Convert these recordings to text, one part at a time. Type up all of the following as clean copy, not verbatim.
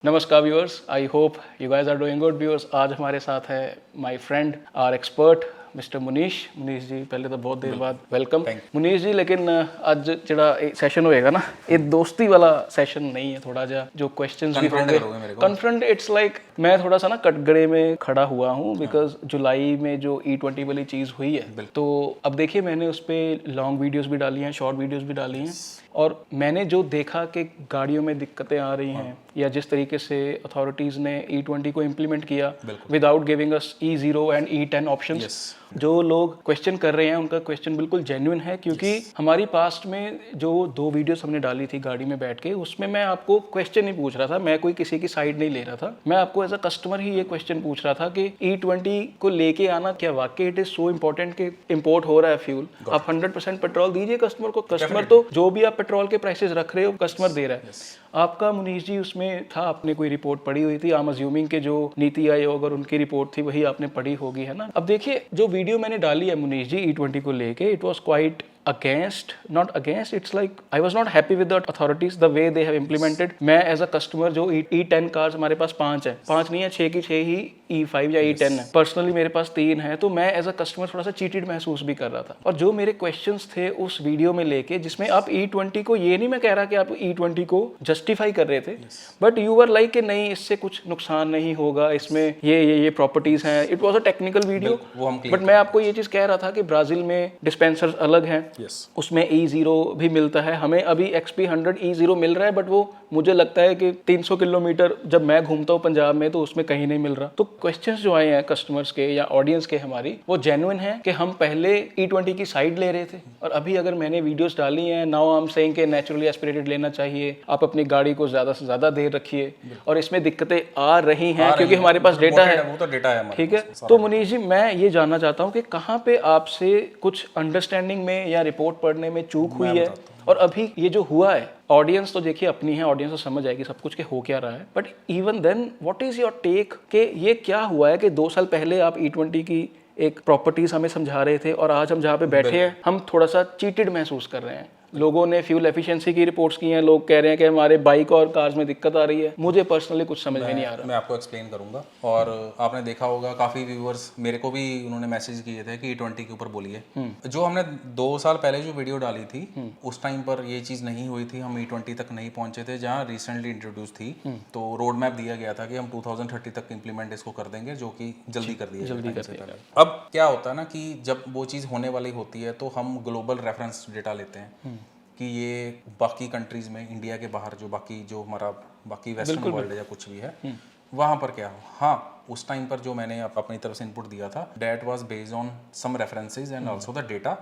नमस्कार viewers, I hope you guys are doing good viewers. आज हमारे साथ है my friend our expert mister Munish ji. पहले तो बहुत देर बाद वेलकम मुनीश जी। लेकिन ਅੱਜ ਜਿਹੜਾ ਸੈਸ਼ਨ ਹੋਏਗਾ ਨਾ, ਇਹ ਦੋਸਤੀ ਵਾਲਾ ਸੈਸ਼ਨ नहीं है। थोड़ा जा जो क्वेश्चंस भी होंगे कन्फ्रंट, इट्स लाइक मैं थोड़ा सा ना कटघरे में खड़ा हुआ हूँ बिकॉज जुलाई में जो E20 वाली चीज़ हुई है, तो अब देखिए मैंने उस पर लॉन्ग वीडियोस भी डाली हैं, शॉर्ट वीडियोस भी डाली हैं, और मैंने जो देखा कि गाड़ियों में दिक्कतें आ रही हैं या जिस तरीके से अथॉरिटीज़ ने E20 को इम्प्लीमेंट किया without giving us E0 and E10 options, जो लोग क्वेश्चन कर रहे हैं उनका क्वेश्चन बिल्कुल जेन्युइन है। क्योंकि हमारी पास्ट में जो 2 वीडियोस हमने डाली थी गाड़ी में बैठ के, उसमें मैं आपको क्वेश्चन नहीं पूछ रहा था, मैं कोई किसी की साइड नहीं ले रहा था, मैं आपको एज अ कस्टमर ही ये क्वेश्चन पूछ रहा था कि E20 को लेके आना क्या वाकई इट इज सो इम्पोर्टेंट कि इम्पोर्ट हो रहा है फ्यूल, आप 100% पेट्रोल दीजिए कस्टमर को। कस्टमर तो जो भी आप पेट्रोल के प्राइसेस रख रहे हो कस्टमर दे रहा है। आपका मुनीश जी उसमें था, आपने कोई रिपोर्ट पढ़ी हुई थी, आई एम अज्यूमिंग के जो नीति आयोग और उनकी रिपोर्ट थी वही आपने पढ़ी होगी, है ना। अब देखिए जो वीडियो मैंने डाली है मुनीश जी E20 को लेके, it was quite against, not against, it's like I was not happy with the authorities the way they have implemented। मैं as a customer जो E10 कार्स हमारे पास 5 है, 5 नहीं है, 6 की 6 ही E5 या E10 है, पर्सनली मेरे पास 3 है, तो मैं एज अ कस्टमर थोड़ा सा चीटेड महसूस भी कर रहा था। और जो मेरे क्वेश्चंस थे उस वीडियो में लेके, जिसमें आप E20 को, ये नहीं मैं कह रहा कि आप E20 को जस्टिफाई कर रहे थे, बट यू वर लाइक कि नहीं इससे कुछ नुकसान नहीं होगा, इसमें ये प्रॉपर्टीज हैं। It was a technical video, but मैं आपको ये चीज़ कह रहा था कि ब्राज़ील में डिस्पेंसर्स अलग हैं, उसमें E0 भी मिलता है। हमें अभी XP100 E0 मिल रहा है, बट वो मुझे लगता है कि 300 किलोमीटर जब मैं घूमता हूँ पंजाब में तो उसमें कहीं नहीं मिल रहा। तो क्वेश्चंस जो आए हैं कस्टमर्स के या ऑडियंस के हमारी, वो जेन्युइन है कि हम पहले E20 की साइड ले रहे थे, और अभी अगर मैंने वीडियोस डाली हैं, नाउ आई एम सेइंग कि नेचुरली एस्पिरेटेड लेना चाहिए, आप अपनी गाड़ी को ज़्यादा से ज़्यादा देर रखिए, और इसमें दिक्कतें आ रही हैं क्योंकि हमारे पास डेटा है, वो तो डेटा है, ठीक है। तो मुनीश जी मैं ये जानना चाहता हूँ कि कहाँ पे आपसे कुछ अंडरस्टैंडिंग में या रिपोर्ट पढ़ने में चूक हुई है, और अभी ये जो हुआ है, ऑडियंस तो देखिए अपनी है, ऑडियंस तो समझ आएगी सब कुछ के हो क्या रहा है, but even then what is your take कि ये क्या हुआ है कि 2 साल पहले आप E20 की एक प्रॉपर्टीज हमें समझा रहे थे, और आज हम जहाँ पे बैठे हैं हम थोड़ा सा चीटेड महसूस कर रहे हैं। लोगों ने फ्यूल एफिशिएंसी की रिपोर्ट्स की हैं, लोग कह रहे हैं कि हमारे बाइक और कार्स में दिक्कत आ रही है। मुझे पर्सनली कुछ समझ में नहीं आ रहा। मैं आपको एक्सप्लेन करूंगा, और आपने देखा होगा काफ़ी व्यूअर्स मेरे को भी उन्होंने मैसेज किए थे कि E20 के ऊपर बोलिए। जो हमने 2 साल पहले जो वीडियो डाली थी उस टाइम पर ये चीज़ नहीं हुई थी, हम E20 तक नहीं पहुंचे थे, जहाँ रिसेंटली इंट्रोड्यूस थी। तो रोड मैप दिया गया था कि हम 2030 तक इम्प्लीमेंट इसको कर देंगे, जो कि जल्दी कर दिया। अब क्या होता है ना कि जब वो चीज़ होने वाली होती है तो हम ग्लोबल रेफरेंस डेटा लेते हैं कि ये बाकी कंट्रीज में, इंडिया के बाहर जो बाकी जो हमारा बाकी वेस्टर्न वर्ल्ड या कुछ भी है वहाँ पर क्या हो। हाँ, उस टाइम पर जो मैंने अपनी तरफ से इनपुट दिया था, that was based on some references and also the data,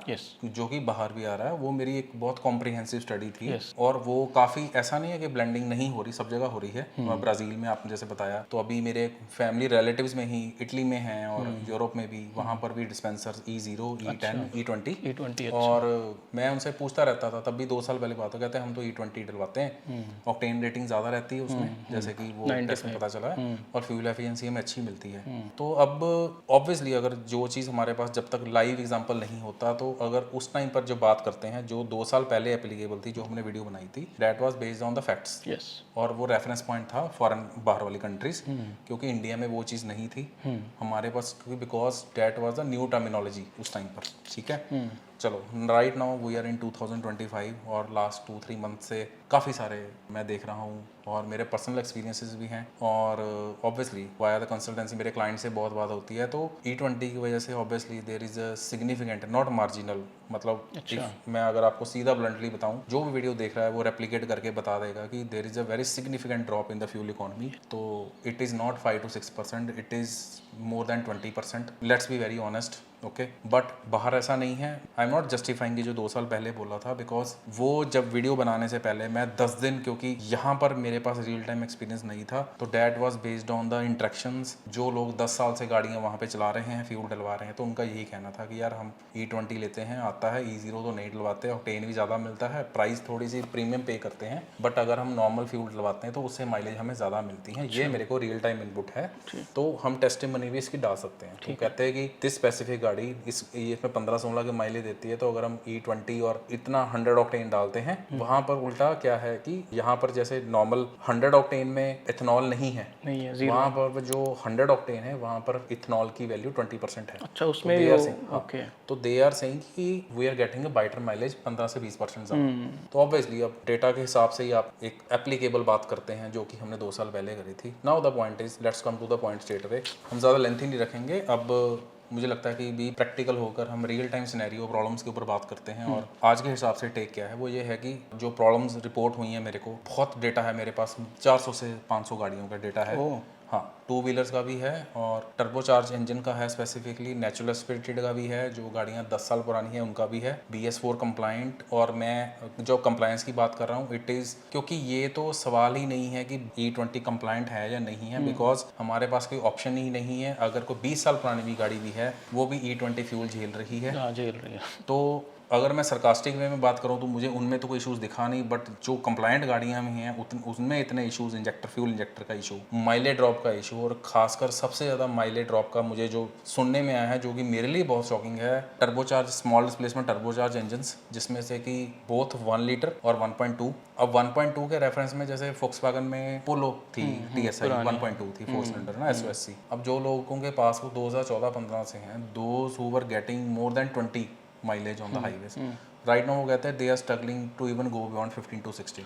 जो कि बाहर भी आ रहा है। वो मेरी एक बहुत कॉम्प्रिहेंसिव स्टडी थी, और वो काफ़ी ऐसा नहीं है कि ब्लेंडिंग नहीं हो रही, सब जगह हो रही है। ब्राज़ील में आपने जैसे बताया, तो अभी मेरे फैमिली रिलेटिव्स में ही इटली में हैं, और यूरोप में भी, वहाँ पर भी डिस्पेंसर E0, E10, E20, और मैं उनसे पूछता रहता था, तब भी 2 साल पहले बात हो, कहते हैं हम तो E20 डलवाते हैं, ऑक्टेन रेटिंग ज़्यादा रहती है उसमें, जैसे कि वो टेस्ट में पता चला है, और फ्यूल एफिशिएंसी हमें अच्छी मिलती है। तो अब ऑब्वियसली अगर जो चीज़ हमारे पास जब तक लाइव एग्जांपल नहीं होता, तो अगर उस टाइम पर जो बात करते हैं जो 2 साल पहले एप्लीकेबल थी, जो हमने वीडियो बनाई थी, that was based on the facts, और वो रेफरेंस पॉइंट था फॉरेन, बाहर वाली कंट्रीज, क्योंकि इंडिया में वो चीज़ नहीं थी हमारे पास, क्योंकि because that was the new terminology उस टाइम पर, ठीक है। चलो right now we are in 2025, और लास्ट 2-3 मंथ से काफ़ी सारे मैं देख रहा हूँ, और मेरे पर्सनल एक्सपीरियंसेस भी हैं, और ऑब्वियसली वाया द कंसल्टेंसी मेरे क्लाइंट से बहुत बात होती है। तो E20 की वजह से obviously there is a significant, not marginal, मतलब मैं अगर आपको सीधा ब्लंटली बताऊँ, जो भी वीडियो देख रहा है वो रेप्लिकेट करके बता देगा कि there is a very significant drop in the fuel economy. तो it is not 5 to 6%, it is more than 20%, let's be very honest, okay. But बाहर ऐसा नहीं है। आई एम नॉट जस्टिफाइंग जो 2 साल पहले बोला था, बिकॉज वो जब वीडियो बनाने से पहले मैं 10 दिन, क्योंकि यहाँ पर मेरे पास रियल टाइम एक्सपीरियंस नहीं था, तो that was based on the interactions. जो लोग 10 साल से गाड़ियाँ वहाँ पे चला रहे हैं, फ्यूल डलवा रहे हैं, तो उनका यही कहना था कि यार हम E20 लेते हैं, आता है, E0 तो नहीं डलवाते, ऑक्टेन भी ज़्यादा मिलता है, प्राइस थोड़ी सी प्रीमियम पे करते हैं, बट अगर हम नॉर्मल फ्यूल डलवाते हैं तो उससे माइलेज हमें ज़्यादा मिलती है। ये मेरे को रियल टाइम इनपुट है, तो हम टेस्टिमनी भी इसकी डाल सकते हैं। तो कहते हैं कि दिस स्पेसिफिक गाड़ी इसमें 15-16 के माइलेज देती है, तो अगर हम E20 और इतना 100 ऑक्टेन डालते हैं, वहाँ पर उल्टा क्या है कि यहाँ पर जैसे नॉर्मल 100 ऑक्टेन में इथेनॉल नहीं है, वहाँ पर जो 100 ऑक्टेन है वहाँ पर इथेनॉल की वैल्यू 20% है। अच्छा, उसमें ओके, तो दे आर सेइंग कि we are getting a better mileage 15 से 20% ज़्यादा। तो ऑब्वियसली अब डेटा के हिसाब से ही आप एक एप्लीकेबल बात करते हैं जो कि हमने 2 साल पहले करी थी। Now the point is, let's come to the point straight away. हम ज़्यादा लेंथी नहीं रखेंगे, अब मुझे लगता है कि भी प्रैक्टिकल होकर हम रियल टाइम सिनेरियो प्रॉब्लम्स के ऊपर बात करते हैं। और आज के हिसाब से टेक क्या है वो ये है कि जो प्रॉब्लम्स रिपोर्ट हुई हैं, मेरे को बहुत डेटा है, मेरे पास 400 से 500 गाड़ियों का डेटा है। हाँ, 2 व्हीलर्स का भी है और टर्बोचार्ज इंजन का है, स्पेसिफिकली नेचुरल एस्पिरेटेड का भी है, जो गाड़ियाँ 10 साल पुरानी हैं उनका भी है, BS4 कंप्लाइंट। और मैं जो कंप्लायंस की बात कर रहा हूँ, इट इज़, क्योंकि ये तो सवाल ही नहीं है कि E20 कंप्लाइंट है या नहीं है, बिकॉज हमारे पास कोई ऑप्शन ही नहीं है। अगर कोई 20 साल पुरानी भी गाड़ी भी है, वो भी E20 फ्यूल झेल रही है। तो अगर मैं सरकास्टिक वे में बात करूं तो मुझे उनमें तो कोई इशूज़ दिखा नहीं, बट जो कंप्लाइंट गाड़ियां में हैं उनमें इतने इशूज़, फ्यूल इंजेक्टर का इशू, माइलेज ड्रॉप का इशू, और खासकर सबसे ज़्यादा माइलेज ड्रॉप का मुझे जो सुनने में आया है, जो कि मेरे लिए बहुत शॉकिंग है, turbocharge small displacement turbocharge engines, जिसमें से कि बोथ 1 लीटर और 1.2। अब 1.2 के रेफरेंस में जैसे फोक्सवैगन में पोलो थी, TSI 1.2 थी 4 सिलेंडर ना, SOSC। अब जो लोगों के पास वो 2014-15 से हैं, those who were getting more than 20 mileage on the highways, right now वो कहते हैं they are struggling to even go beyond 15 to 16।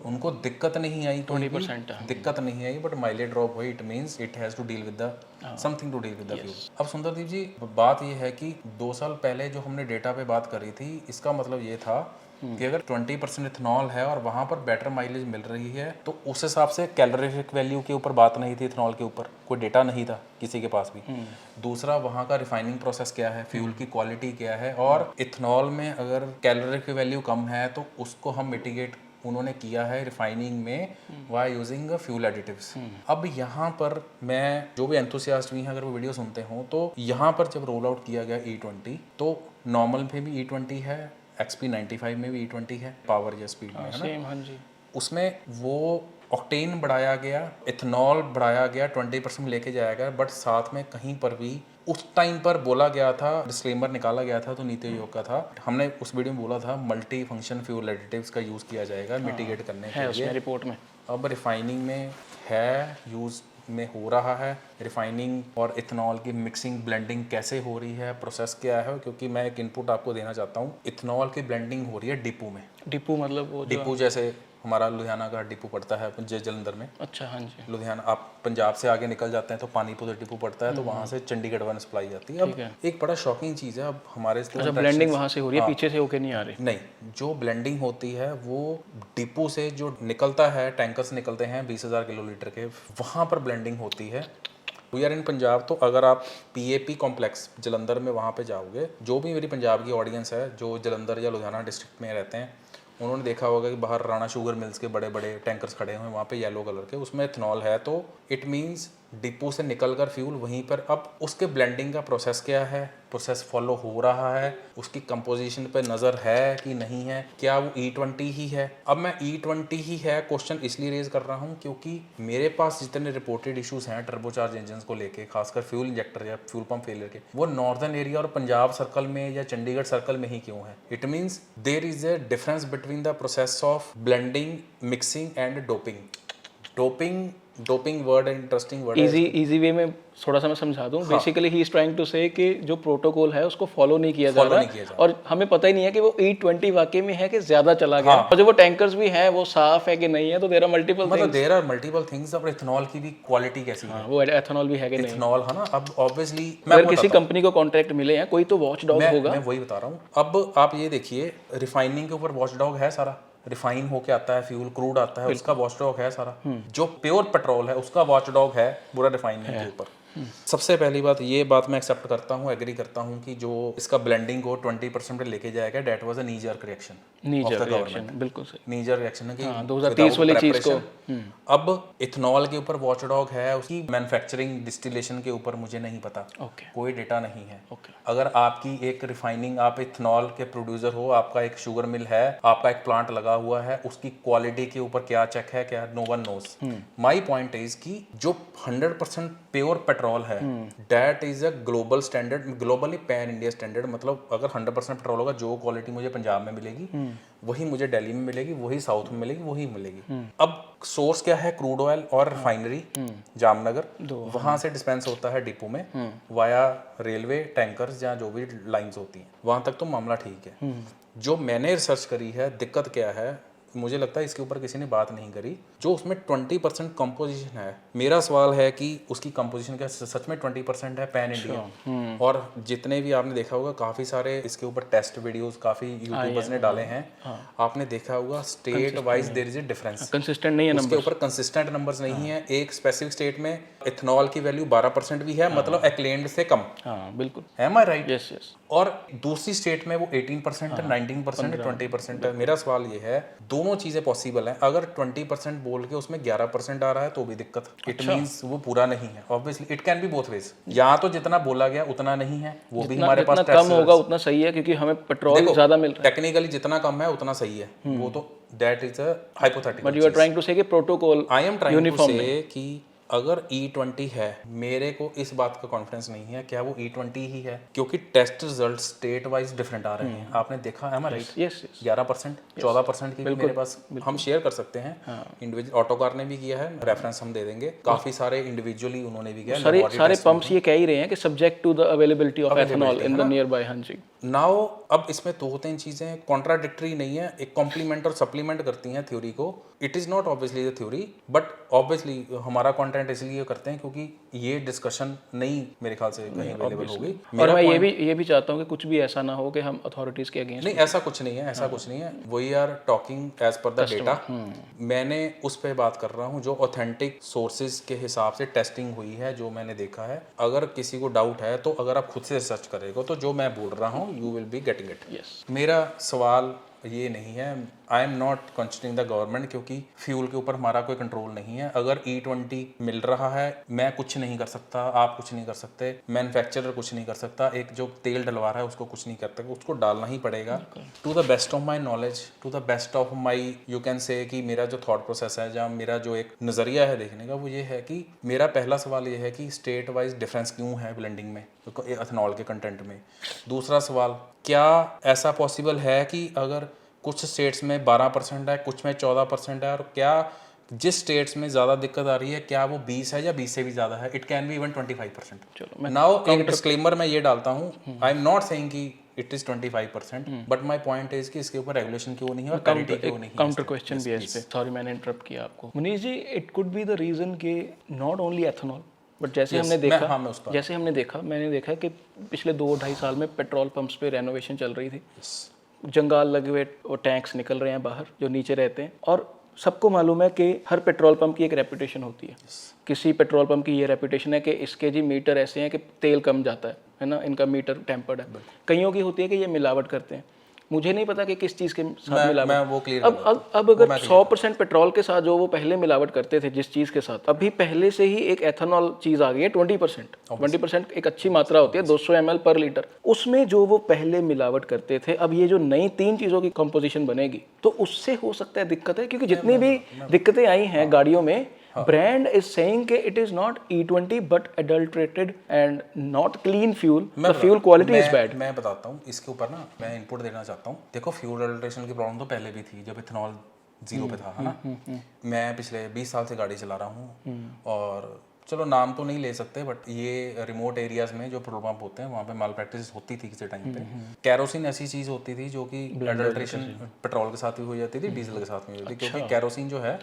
उनको दिक्कत नहीं आई, 20% दिक्कत नहीं आई, बट माइलेज ड्रॉप हुई, it means it has to deal with the something to deal with the fuel. अब सुंदरदीप जी, बात ये है कि 2 साल पहले जो हमने डेटा पे बात करी थी, इसका मतलब ये था कि अगर 20% इथेनॉल है और वहाँ पर बेटर माइलेज मिल रही है, तो उस हिसाब से कैलोरीफिक वैल्यू के ऊपर बात नहीं थी, इथेनॉल के ऊपर कोई डेटा नहीं था किसी के पास भी। दूसरा, वहाँ का रिफाइनिंग प्रोसेस क्या है, फ्यूल की क्वालिटी क्या है, और इथेनॉल में अगर कैलोरीफिक वैल्यू कम है तो उसको हम मिटिगेट उन्होंने किया है रिफाइनिंग में वाई यूजिंग फ्यूल एडिटिव्स। अब यहाँ पर मैं, जो भी एंथुसियास्ट भी हैं, अगर वो वीडियो सुनते हो, तो यहाँ पर जब रोल आउट किया गया E20, तो नॉर्मल में भी E20 है, XP95 में भी E20 है, पावर या स्पीड में, है ना। उसमें वो ऑक्टेन बढ़ाया गया, इथेनॉल बढ़ाया गया, 20% लेके जाया गया, बट साथ में कहीं पर भी उस टाइम पर बोला गया था, डिस्क्लेमर निकाला गया था, तो नीति आयोग का था, हमने उस वीडियो में बोला था मल्टी फंक्शन फ्यूल एडिटिव्स का यूज़ किया जाएगा मिटिगेट करने के लिए रिपोर्ट में। अब रिफाइनिंग में है, यूज़ में हो रहा है, रिफाइनिंग और इथेनॉल की मिक्सिंग ब्लेंडिंग कैसे हो रही है, प्रोसेस क्या है, क्योंकि मैं एक इनपुट आपको देना चाहता हूँ। इथेनॉल की ब्लेंडिंग हो रही है डिपो में। डिपो मतलब वो डिपो जैसे हमारा लुधियाना का डिपो पड़ता है जलंधर में। अच्छा, हाँ जी। लुधियाना, आप पंजाब से आगे निकल जाते हैं तो पानीपत डिपो पड़ता है, तो वहाँ से चंडीगढ़ वन सप्लाई जाती है। अब एक बड़ा शॉकिंग चीज़ है, अब हमारे ब्लेंडिंग वहाँ से हो रही है, पीछे से होके नहीं आ रही। नहीं, जो ब्लेंडिंग होती है वो डिपो से जो निकलता है, टैंकर्स निकलते हैं 20,000 किलोलीटर के, वहाँ पर ब्लेंडिंग होती है। वी आर इन पंजाब, तो अगर आप PAP कॉम्प्लेक्स जलंधर में वहाँ पे जाओगे, जो भी मेरी पंजाब की ऑडियंस है जो जलंधर या लुधियाना डिस्ट्रिक्ट में रहते हैं, उन्होंने देखा होगा कि बाहर राणा शुगर मिल्स के बड़े बड़े टैंकर्स खड़े हुए हैं, वहाँ पे येलो कलर के, उसमें इथेनॉल है, तो इट मींस डिपो से निकलकर फ्यूल वहीं पर। अब उसके ब्लेंडिंग का प्रोसेस क्या है, प्रोसेस फॉलो हो रहा है, उसकी कंपोजिशन पे नज़र है कि नहीं है, क्या वो E20 ही है। अब मैं E20 ही है क्वेश्चन इसलिए रेज कर रहा हूँ क्योंकि मेरे पास जितने रिपोर्टेड इश्यूज हैं टर्बोचार्ज इंजन को लेके, खासकर फ्यूल इंजेक्टर या फ्यूल पंप फेलियर के, वो नॉर्दर्न एरिया और पंजाब सर्कल में या चंडीगढ़ सर्कल में ही क्यों है। It means there is a difference between the process of blending, mixing and doping. Doping word interesting word है। इजी वे में थोड़ा सा मैं समझा दूं। Basically he is trying to say कि जो प्रोटोकॉल है उसको फॉलो नहीं किया जा रहा, और हमें पता ही नहीं है कि वो E20 वाकई में है कि ज्यादा चला गया, और जो वो टैंकर्स भी हैं वो साफ है कि नहीं है। तो देयर आर मल्टीपल थिंग्स। अब इथेनॉल की भी क्वालिटी कैसी है, वो एथेनॉल भी है कि नहीं, इथेनॉल है ना। अब ऑब्वियसली अगर किसी कंपनी को कॉन्ट्रैक्ट मिले हैं, कोई तो वॉचडॉग होगा। मैं वही बता रहा हूँ। अब आप ये देखिए, रिफाइनिंग के ऊपर वॉचडॉग है, सारा रिफाइन होके आता है फ्यूल, क्रूड आता है, उसका वॉचडॉग है सारा। जो प्योर पेट्रोल है उसका वॉचडॉग है पूरा रिफाइनिंग के ऊपर। सबसे पहली बात, ये बात मैं एक्सेप्ट करता हूँ, एग्री करता हूँ कि जो इसका ब्लेंडिंग को 20% पे लेके जाएगा, that was a knee jerk reaction of the government. बिल्कुल सही, नी जर्क रिएक्शन है कि 2030 वाली चीज को। अब इथेनॉल के ऊपर वॉचडॉग है, उसकी मैन्युफैक्चरिंग डिस्टिलेशन के ऊपर मुझे नहीं पता, कोई डेटा नहीं है। अगर आपकी एक रिफाइनिंग, आप इथेनॉल के प्रोड्यूसर हो, आपका एक शुगर मिल है, आपका एक प्लांट लगा हुआ है, उसकी क्वालिटी के ऊपर क्या चेक है, क्या no one knows. My point is कि जो 100% प्योर पेट्रोल पेट्रोल है that is a global standard, globally pan India standard. मतलब अगर 100% पेट्रोल होगा, जो क्वालिटी मुझे पंजाब में मिलेगी वही मुझे दिल्ली में मिलेगी, वही साउथ में मिलेगी, वही मिलेगी। अब सोर्स क्या है? क्रूड ऑयल और रिफाइनरी जामनगर, वहां से डिस्पेंस होता है डिपो में वाया रेलवे टैंकर्स या जो भी लाइंस होती हैं, वहां तक तो मामला ठीक है। जो मैंने रिसर्च करी है, दिक्कत क्या है, मुझे लगता है इसके ऊपर किसी ने बात नहीं करी। जो उसमें 20% कंपोजिशन है, मेरा सवाल है कि उसकी कंपोजिशन क्या सच में 20% है पैन इंडिया? और जितने भी आपने देखा होगा काफ़ी सारे इसके ऊपर टेस्ट वीडियोस काफ़ी यूट्यूबर्स ने डाले हैं, आपने देखा होगा state wise there is a difference, consistent नहीं है उसके ऊपर कंसिस्टेंट नंबर्स नहीं है। एक स्पेसिफिक स्टेट में इथेनॉल की वैल्यू 12% भी है, मतलब एक्लेम्ड से कम। हाँ बिल्कुल, am I right? Yes yes. और दूसरी स्टेट में वो 18% है, 19% है, 20% है। मेरा सवाल ये है, दोनों चीजें पॉसिबल हैं। अगर 20% बोल के उसमें 11% आ रहा है तो भी दिक्कत, इट मींस वो पूरा नहीं है। Obviously it can B both ways, या तो जितना बोला गया उतना नहीं है, वो भी हमारे पास कम होगा उतना सही है, क्योंकि हमें पेट्रोल ज्यादा मिल रहा है। टेक्निकली जितना कम है उतना सही है, वो तो that is a hypothetical. But you are trying to say कि protocol I am trying to say कि अगर E20 है, मेरे को इस बात का कॉन्फिडेंस नहीं है क्या वो E20 ही है, क्योंकि test result state wise different आ रहे हैं। आपने देखा है राइट? Yes yes. 11%, 14% की भी मेरे पास हम शेयर कर सकते हैं। इंडिविजुअल ऑटो कार ने भी किया है, रेफरेंस हम दे देंगे। काफी सारे इंडिविजुअली उन्होंने भी किया। सारे पंप्स ये कह ही रहे हैं कि subject to the availability of ethanol in the nearby. हाँ जी। नाउ अब इसमें 2-3 चीजें कॉन्ट्राडिक्टरी नहीं है, एक कॉम्प्लीमेंट और सप्लीमेंट करती हैं थ्योरी को। It is not obviously the theory, but obviously हमारा कंटेंट इसलिए करते हैं क्योंकि ये डिस्कशन नहीं मेरे ख्याल से कहीं अवेलेबल होगी। और मैं ये भी चाहता हूँ कि कुछ भी ऐसा ना हो कि हम अथॉरिटीज के अगेंस्ट। नहीं, ऐसा कुछ नहीं है, ऐसा कुछ नहीं है। We are talking as per the data. मैंने उस पर बात कर रहा हूँ जो ऑथेंटिक सोर्सेज के हिसाब से टेस्टिंग हुई है, जो मैंने देखा है। अगर किसी को डाउट है तो अगर आप खुद से रिसर्च करेगा तो जो मैं बोल रहा हूँ you will be getting it. मेरा सवाल ये नहीं है, आई am not questioning the government, क्योंकि फ्यूल के ऊपर हमारा कोई कंट्रोल नहीं है। अगर E20 मिल रहा है, मैं कुछ नहीं कर सकता, आप कुछ नहीं कर सकते, मैन्युफैक्चरर कुछ नहीं कर सकता, एक जो तेल डलवा रहा है उसको कुछ नहीं करता, उसको डालना ही पड़ेगा। To the best of my knowledge, to the best of my you can say कि मेरा जो थॉट प्रोसेस है या मेरा जो एक नज़रिया है देखने का, वो ये है कि मेरा पहला सवाल ये है कि स्टेट वाइज डिफरेंस क्यों है ब्लेंडिंग में, एथेनॉल के कंटेंट में। दूसरा सवाल, क्या ऐसा पॉसिबल है कि अगर कुछ स्टेट्स में 12% है, कुछ में 14% है, और क्या जिस स्टेट्स में ज़्यादा दिक्कत आ रही है क्या वो 20 है या 20 से भी ज़्यादा है? It can be even 25%। चलो नाउ एक डिस्क्लेमर मैं ये डालता हूँ, आई एम नॉट सेइंग कि it is 25%, but my point is कि इसके ऊपर रेगुलेशन क्यों नहीं है और क्लैरिटी क्यों नहीं है। काउंटर क्वेश्चन भी है इस पे, सॉरी मैंने इंटरप्ट किया आपको। Munish ji, it could be the reason कि नॉट ओनली एथेनॉल, बट जैसे हमने देखा, मैंने देखा कि पिछले 2-2.5 साल में पेट्रोल पंप्स पे रेनोवेशन चल रही थी, जंगाल लगे हुए वो टैंक्स निकल रहे हैं बाहर जो नीचे रहते हैं, और सबको मालूम है कि हर पेट्रोल पंप की एक रेपुटेशन होती है। किसी पेट्रोल पंप की ये रेपुटेशन है कि इसके जी मीटर ऐसे हैं कि तेल कम जाता है ना, इनका मीटर टेम्पर्ड है। कईयों की होती है कि ये मिलावट करते हैं, मुझे नहीं पता कि किस चीज़ के साथ मिलावट। अब अगर 100% पेट्रोल के साथ जो वो पहले मिलावट करते थे जिस चीज़ के साथ, अभी पहले से ही एक एथेनॉल चीज़ आ गई है 20%। 20% एक अच्छी मात्रा होती है, 200 ml पर लीटर। उसमें जो वो पहले मिलावट करते थे, अब ये जो नई 3 चीज़ों की कंपोजिशन बनेगी तो उससे हो सकता है दिक्कत है, क्योंकि जितनी भी दिक्कतें आई हैं गाड़ियों में, brand is saying कि it is not E20 but adulterated and not clean fuel. The fuel quality is bad. मैं बताता हूँ इसके ऊपर ना, मैं इनपुट देना चाहता हूँ। देखो, फ्यूल एडल्ट्रेशन की प्रॉब्लम तो पहले भी थी जब इथेनॉल 0 पे था, है ना। मैं पिछले 20 साल से गाड़ी चला रहा हूँ, और चलो नाम तो नहीं ले सकते, बट ये रिमोट एरियाज में जो पेट्रोल पंप होते हैं वहाँ पे माल प्रैक्टिस होती थी किसी टाइम पे। कैरोसिन ऐसी चीज़ होती थी जो कि एडल्ट्रेशन पेट्रोल के साथ भी हो जाती थी, डीजल के साथ भी हो जाती थी, क्योंकि कैरोसिन जो है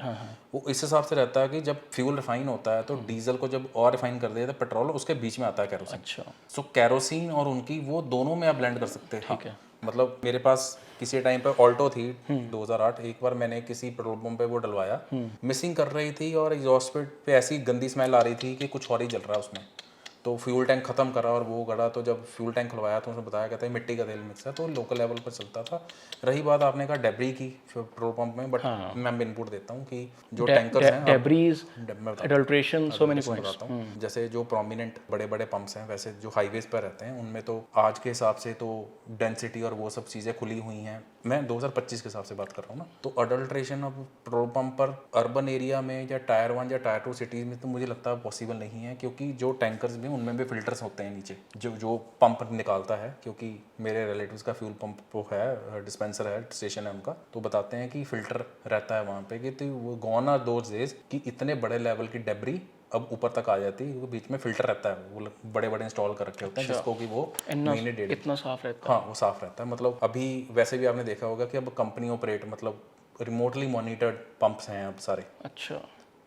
वो इस हिसाब से रहता है कि जब फ्यूल रिफाइन होता है तो डीजल को जब और रिफाइन कर देता है पेट्रोल, उसके बीच में आता है कैरोसिन। सो कैरोसिन और उनकी वो दोनों में आप ब्लेंड कर सकते हैं। मतलब मेरे पास किसी टाइम पे ऑल्टो थी 2008, एक बार मैंने किसी पेट्रोल पंप पे वो डलवाया, मिसिंग कर रही थी और एग्जॉस्ट पे ऐसी गंदी स्मेल आ रही थी कि कुछ और ही जल रहा है उसमें। तो फ्यूल टैंक ख़त्म करा और वो गड़ा, तो जब फ्यूल टैंक खुलवाया तो उसने बताया कहता है मिट्टी का तेल मिक्स है, तो लोकल लेवल पर चलता था। रही बात आपने कहा डेब्री की पेट्रोल पंप में, बट मैं इनपुट देता हूँ कि जो टैंकर्स हैं, डेब्रीज, मैं बताता एडल्ट्रेशन, सो मेनी हूँ, पॉइंट्स। बताता हूँ। जैसे जो प्रोमिनेंट बड़े बड़े पंप्स हैं, वैसे जो हाईवेज पर रहते हैं उनमें तो आज के हिसाब से तो डेंसिटी और वो सब चीज़ें खुली हुई हैं। मैं 2025 के हिसाब से बात कर रहा हूँ ना, तो अडल्ट्रेशन ऑफ पेट्रोल पंप पर अर्बन एरिया में या टायर 1 या टायर 2 सिटीज़ में तो मुझे लगता है पॉसिबल नहीं है, क्योंकि जो टैंकर्स भी उनमें भी फिल्टर्स होते हैं नीचे जो पंप निकालता है। क्योंकि मेरे रिलेटिव्स का फ्यूल पंप वो है, डिस्पेंसर है, स्टेशन है उनका, तो बताते हैं कि फिल्टर रहता है वहाँ पे, कि तो वो गॉन आर दोज डेज कि इतने बड़े लेवल की डेब्री अब ऊपर तक आ जाती है, क्योंकि बीच में फिल्टर रहता है, वो बड़े बड़े इंस्टॉल कर रखे होते हैं, जिसको कि वो महीने डेढ़ इतना साफ रहता है। हाँ वो साफ रहता है। मतलब अभी वैसे भी आपने देखा होगा कि अब कंपनी ऑपरेट, मतलब रिमोटली मॉनिटर्ड पंप्स हैं अब सारे। अच्छा,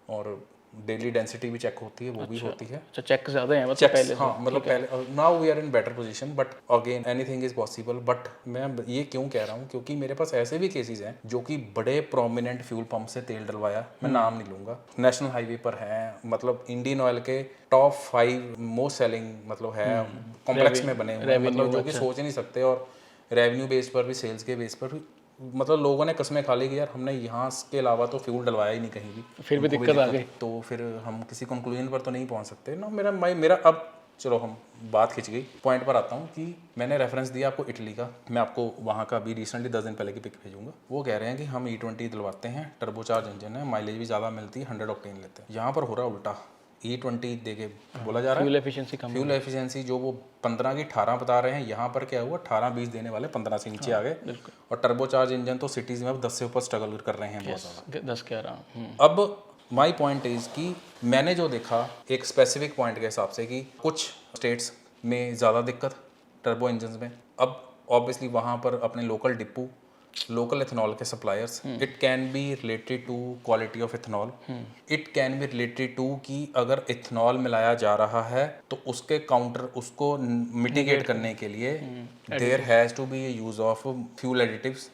और डेली डेंसिटी भी चेक होती है, वो भी होती है। अच्छा, चेक ज़्यादा है मतलब पहले से। हाँ, मतलब पहले, now we are in better position, but again anything is possible. But मैं ये क्यों कह रहा हूँ, क्योंकि मेरे पास ऐसे भी केसेस हैं जो कि बड़े प्रोमिनेंट फ्यूल पंप से तेल डलवाया, मैं नाम नहीं लूंगा, नेशनल हाईवे पर हैं, मतलब इंडियन ऑयल के टॉप 5 मोस्ट सेलिंग मतलब है, कॉम्प्लेक्स में बने हुए हैं, मतलब जो कि सोच ही नहीं सकते। और रेवेन्यू बेस पर भी, सेल्स के बेस पर भी, मतलब लोगों ने कसमें खा ली कि यार हमने यहाँ के अलावा तो फ्यूल डलवाया ही नहीं कहीं भी, फिर भी दिक्कत आ गई। तो फिर हम किसी कंक्लूजन पर तो नहीं पहुँच सकते ना। मेरा अब चलो हम बात खिंच गई, पॉइंट पर आता हूँ कि मैंने रेफरेंस दिया आपको इटली का, मैं आपको वहाँ का भी रिसेंटली 10 दिन पहले की पिक भेजूंगा। वो कह रहे हैं कि हम E20 दिलवाते हैं, टर्बोचार्ज इंजन है, माइलेज भी ज़्यादा मिलती है, 100 ऑक्टेन लेते हैं। यहाँ पर हो रहा है उल्टा, E20 देके बोला जा रहा है, फ्यूल एफिशिएंसी कम। फ्यूल एफिशिएंसी जो वो 15 की 18 बता रहे हैं, यहाँ पर क्या हुआ 18-20 देने वाले 15 से नीचे आ गए। और टर्बोचार्ज इंजन तो सिटीज़ में अब 10 से ऊपर स्ट्रगल कर रहे हैं बहुत ज़्यादा, 10-11। अब माई पॉइंट इज़ कि मैंने जो देखा एक स्पेसिफिक पॉइंट के हिसाब से कि कुछ स्टेट्स में ज़्यादा दिक्कत टर्बो इंजन्स में। अब ऑब्वियसली वहाँ पर अपने लोकल डिपो, लोकल इथेनॉल के suppliers, it can be related to quality of ethanol, it can be related to कि अगर इथेनॉल मिलाया जा रहा है तो उसके काउंटर, उसको मिटिगेट करने के लिए there has to be use of fuel additives.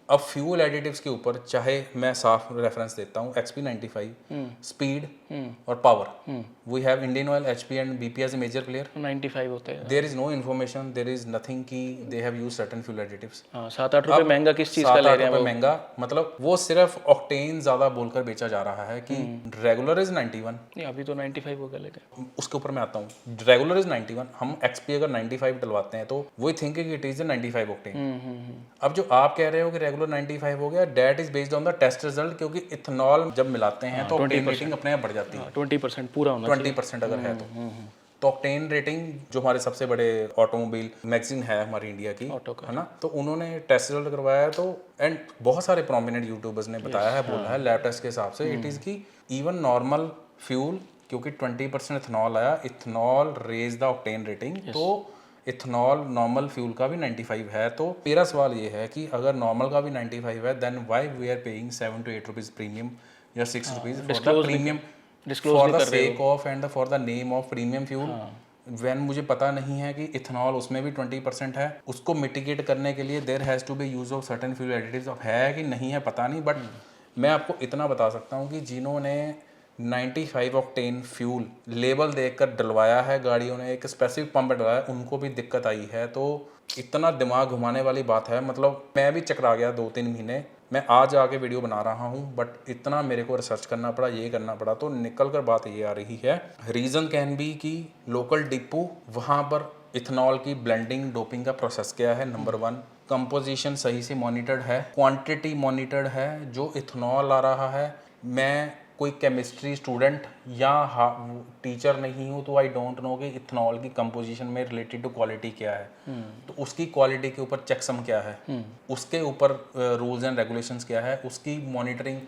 अब फ्यूल एडिटिव्स के ऊपर चाहे मैं साफ रेफरेंस देता हूँ, XP95, स्पीड और power, we have Indian Oil, HP and BP as a major player. 95 होते हैं। There is no information, there is nothing कि they have use certain fuel additives. 7-8 रुपये महंगा किस चीज़ का ले रहे हैं वो? महंगा, मतलब वो सिर्फ ऑक्टेन ज़्यादा बोलकर बेचा जा रहा है कि रेगुलर इज 91। नहीं, अभी तो 95 हो गया लेकिन। उसके ऊपर मैं आता हूँ, रेगुलर इज 91, हम XP अगर 95 डलवाते हैं तो वो थिंक कि इट इज 95 ऑक्टेन। अब जो आप कह रहे हो कि रेगुलर 95 हो गया, that is based on the test result, क्योंकि इथेनॉल जब मिलाते हैं तो ऑक्टेन रेटिंग अपने आप बढ़ जाती है। 20% पूरा होना 20% अगर है तो ऑक्टेन रेटिंग, जो हमारे सबसे बड़े ऑटोमोबाइल मैगजीन है हमारी इंडिया की, है ना, तो उन्होंने टेस्ट रिजल्ट करवाया है, तो एंड बहुत सारे प्रोमिनेंट यूट्यूबर्स ने बताया है, बोला है लैब टेस्ट के हिसाब से इट इज़ की इवन नॉर्मल फ्यूल, क्योंकि 20% इथेनॉल आया, ethanol raise the octane rating, तो इथेनॉल नॉर्मल फ्यूल का भी 95 है। तो मेरा सवाल ये है कि अगर नॉर्मल का भी 95 है, then why we are paying 7 to 8 rupees premium या 6 rupees for the premium, for the sake of and for the name of premium fuel, वैन मुझे पता नहीं है कि इथेनॉल उसमें भी 20% है। उसको मिटिगेट करने के लिए there has to be use of certain fuel additives. अब है कि नहीं है पता नहीं, बट मैं आपको इतना बता सकता हूँ कि जिन्होंने 95 ऑक्टेन फ्यूल लेबल देखकर डलवाया है गाड़ियों ने, एक स्पेसिफिक पंप डलवाया, उनको भी दिक्कत आई है। तो इतना दिमाग घुमाने वाली बात है, मतलब मैं भी चकरा गया 2-3 महीने। मैं आज आके वीडियो बना रहा हूँ, बट इतना मेरे को रिसर्च करना पड़ा, ये करना पड़ा, तो निकल कर बात ये आ रही है, रीज़न कैन बी कि लोकल डिपो वहाँ पर इथेनॉल की ब्लेंडिंग डोपिंग का प्रोसेस क्या है, नंबर 1, कंपोजिशन सही से मॉनिटर्ड है, क्वांटिटी मॉनिटर्ड है, जो इथेनॉल आ रहा है। मैं कोई केमिस्ट्री स्टूडेंट या टीचर नहीं हूँ, तो आई डोंट नो कि इथेनॉल की कंपोजिशन में रिलेटेड टू क्वालिटी क्या है, तो उसकी क्वालिटी के ऊपर चेकसम क्या है, उसके ऊपर रूल्स एंड रेगुलेशंस क्या है, उसकी मॉनिटरिंग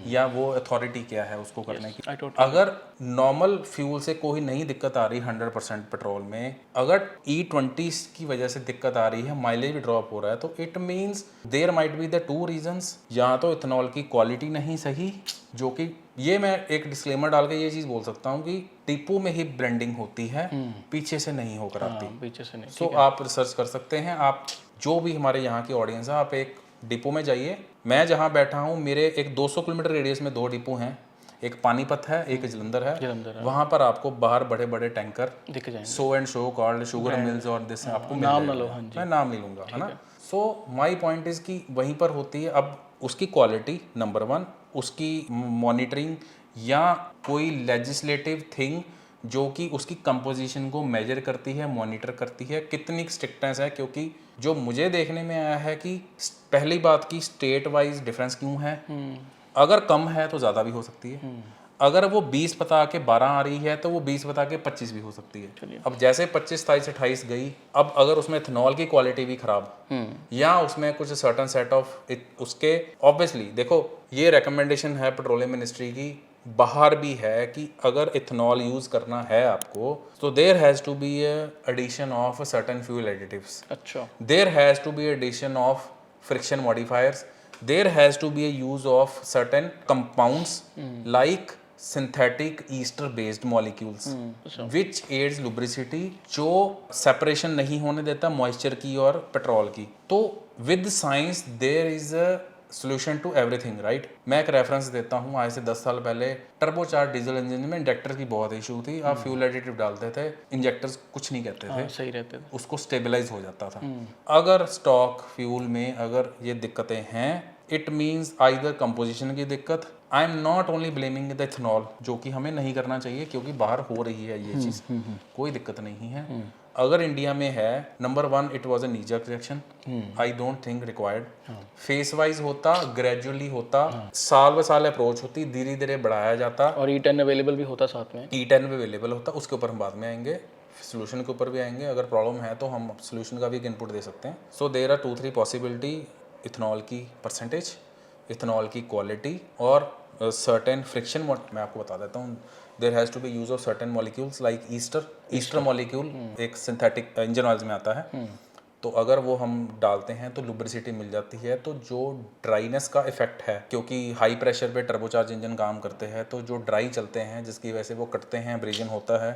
या वो अथॉरिटी क्या है उसको करने की। अगर नॉर्मल फ्यूल से कोई नहीं दिक्कत आ रही 100% पेट्रोल में, अगर E20 की वजह से दिक्कत आ रही है, माइलेज भी ड्रॉप हो रहा है, तो it means there might be the 2 reasons. या तो इथेनॉल की क्वालिटी नहीं सही, जो कि ये मैं एक डिस्क्लेमर डाल के ये चीज़ बोल सकता हूँ कि डिपो में ही ब्लेंडिंग होती है, पीछे से नहीं होकर आती, पीछे से नहीं। सो आप रिसर्च कर सकते हैं। आप जो भी हमारे यहाँ की ऑडियंस है, आप एक डिपो में जाइए, मैं जहाँ बैठा हूँ मेरे एक 200 किलोमीटर रेडियस में 2 डिपो हैं, एक पानीपत है, एक जलंधर है, जलंधर वहां पर आपको बाहर बड़े बड़े टैंकर दिख जाएंगे। So and so called sugar mills और दिस आपको मिल नाम ना जाएगा। लो, हाँ जी। मैं नाम नहीं लूंगा, है ना। सो माय पॉइंट इज कि वहीं पर होती है अब उसकी क्वालिटी नंबर 1, उसकी मॉनिटरिंग या कोई लेजिस्लेटिव थिंग जो कि उसकी कंपोजिशन को मेजर करती है, मॉनिटर करती है, कितनी स्ट्रिक्टनेस है। क्योंकि जो मुझे देखने में आया है कि पहली बात की स्टेट वाइज डिफरेंस क्यों है, अगर कम है तो ज़्यादा भी हो सकती है, अगर वो 20 बता के 12 आ रही है तो वो 20 बता के 25 भी हो सकती है। अब जैसे 25, 27, 28 गई, अब अगर उसमें इथेनॉल की क्वालिटी भी खराब या उसमें कुछ सर्टन सेट ऑफ उसके, ऑब्वियसली देखो ये रिकमेंडेशन है पेट्रोलियम मिनिस्ट्री की, बाहर भी है कि अगर इथेनॉल यूज करना है आपको तो there has to be addition of certain fuel additives, अच्छा, there has to be addition of friction modifiers, there has to be a use of certain compounds like synthetic ester based molecules which aids lubricity, जो separation नहीं होने देता moisture की और petrol की। तो with science there is a solution to everything, right. मैं एक रेफरेंस देता हूँ, आज से 10 साल पहले टर्बोचार्ज डीजल इंजन में इंजेक्टर की बहुत इशू थी। आप फ्यूल एडिटिव डालते थे, इंजेक्टर्स कुछ नहीं कहते थे, सही रहते थे, उसको स्टेबलाइज हो जाता था। अगर स्टॉक फ्यूल में अगर ये दिक्कतें हैं, इट मीन्स आइदर कंपोजिशन की दिक्कत। आई am not only blaming the ethanol, जो कि हमें नहीं करना चाहिए क्योंकि बाहर हो रही है ये चीज़, कोई दिक्कत नहीं है। अगर इंडिया में है, number 1 it was a knee jerk reaction, I don't think required. Phase wise होता, ग्रेजुअली होता, साल ब साल अप्रोच होती, धीरे धीरे बढ़ाया जाता, और E10 अवेलेबल भी होता साथ में। E10 भी अवेलेबल होता। उसके ऊपर हम बाद में आएंगे, सोल्यूशन के ऊपर भी आएंगे। अगर प्रॉब्लम है तो हम सोल्यूशन का भी एक इनपुट दे सकते हैं। So there are 2-3 possibility, ethanol की परसेंटेज, इथेनॉल की क्वालिटी और सर्टेन फ्रिक्शन। मैं आपको बता देता हूँ, there has to be use of certain molecules like ester molecule एक सिंथेटिक इंजन ऑयल्स में आता है। तो अगर वो हम डालते हैं तो लुब्रिसिटी मिल जाती है। तो जो ड्राइनेस का इफेक्ट है, क्योंकि हाई प्रेशर पे टर्बोचार्ज इंजन काम करते हैं, तो जो ड्राई चलते हैं जिसकी वजह से वो कटते हैं, ब्रीजन होता है,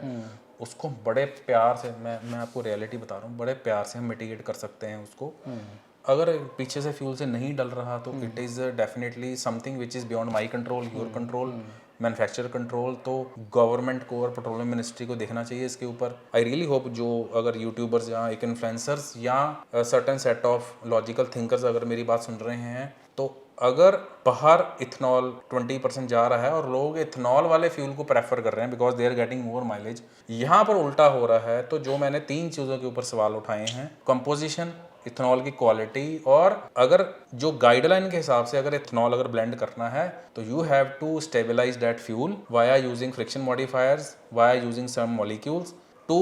उसको बड़े प्यार से, मैं आपको रियलिटी बता रहा हूँ, बड़े प्यार से हम मिटिगेट कर सकते हैं उसको। अगर पीछे से फ्यूल से नहीं डल रहा तो it is definitely something which is beyond my control, your control, manufacture control. तो गवर्नमेंट को और पेट्रोलियम मिनिस्ट्री को देखना चाहिए इसके ऊपर। आई रियली होप जो अगर यूट्यूबर्स या एक इन्फ्लुएंसर्स या certain set of logical thinkers अगर मेरी बात सुन रहे हैं, तो अगर बाहर इथेनॉल 20% जा रहा है और लोग इथेनॉल वाले फ्यूल को प्रेफर कर रहे हैं because they are getting more mileage, यहाँ पर उल्टा हो रहा है। तो जो मैंने 3 चीज़ों के ऊपर सवाल उठाए हैं, कंपोजिशन, इथेनॉल की क्वालिटी, और अगर जो गाइडलाइन के हिसाब से अगर इथेनॉल अगर ब्लेंड करना है तो you have to stabilize that fuel via using friction modifiers, via using some molecules to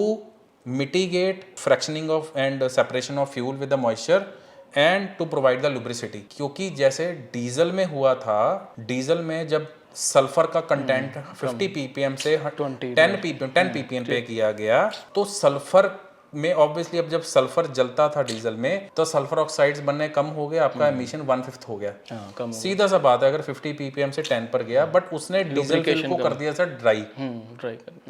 mitigate fractioning of and separation of fuel with the moisture and to provide the lubricity. क्योंकि जैसे diesel में हुआ था, diesel में जब sulphur का content 50 ppm से 10 ppm पे किया गया, तो सल्फर में ऑब्वियसली अब जब सल्फर जलता था डीजल में तो सल्फर ऑक्साइड्स बनने कम हो गए, आपका एमिशन 1/5 हो गया। कम सीधा सा बात है, अगर 50 ppm से 10 पर गया, बट उसने डीजल फ्यूल को कर दिया सर ड्राई।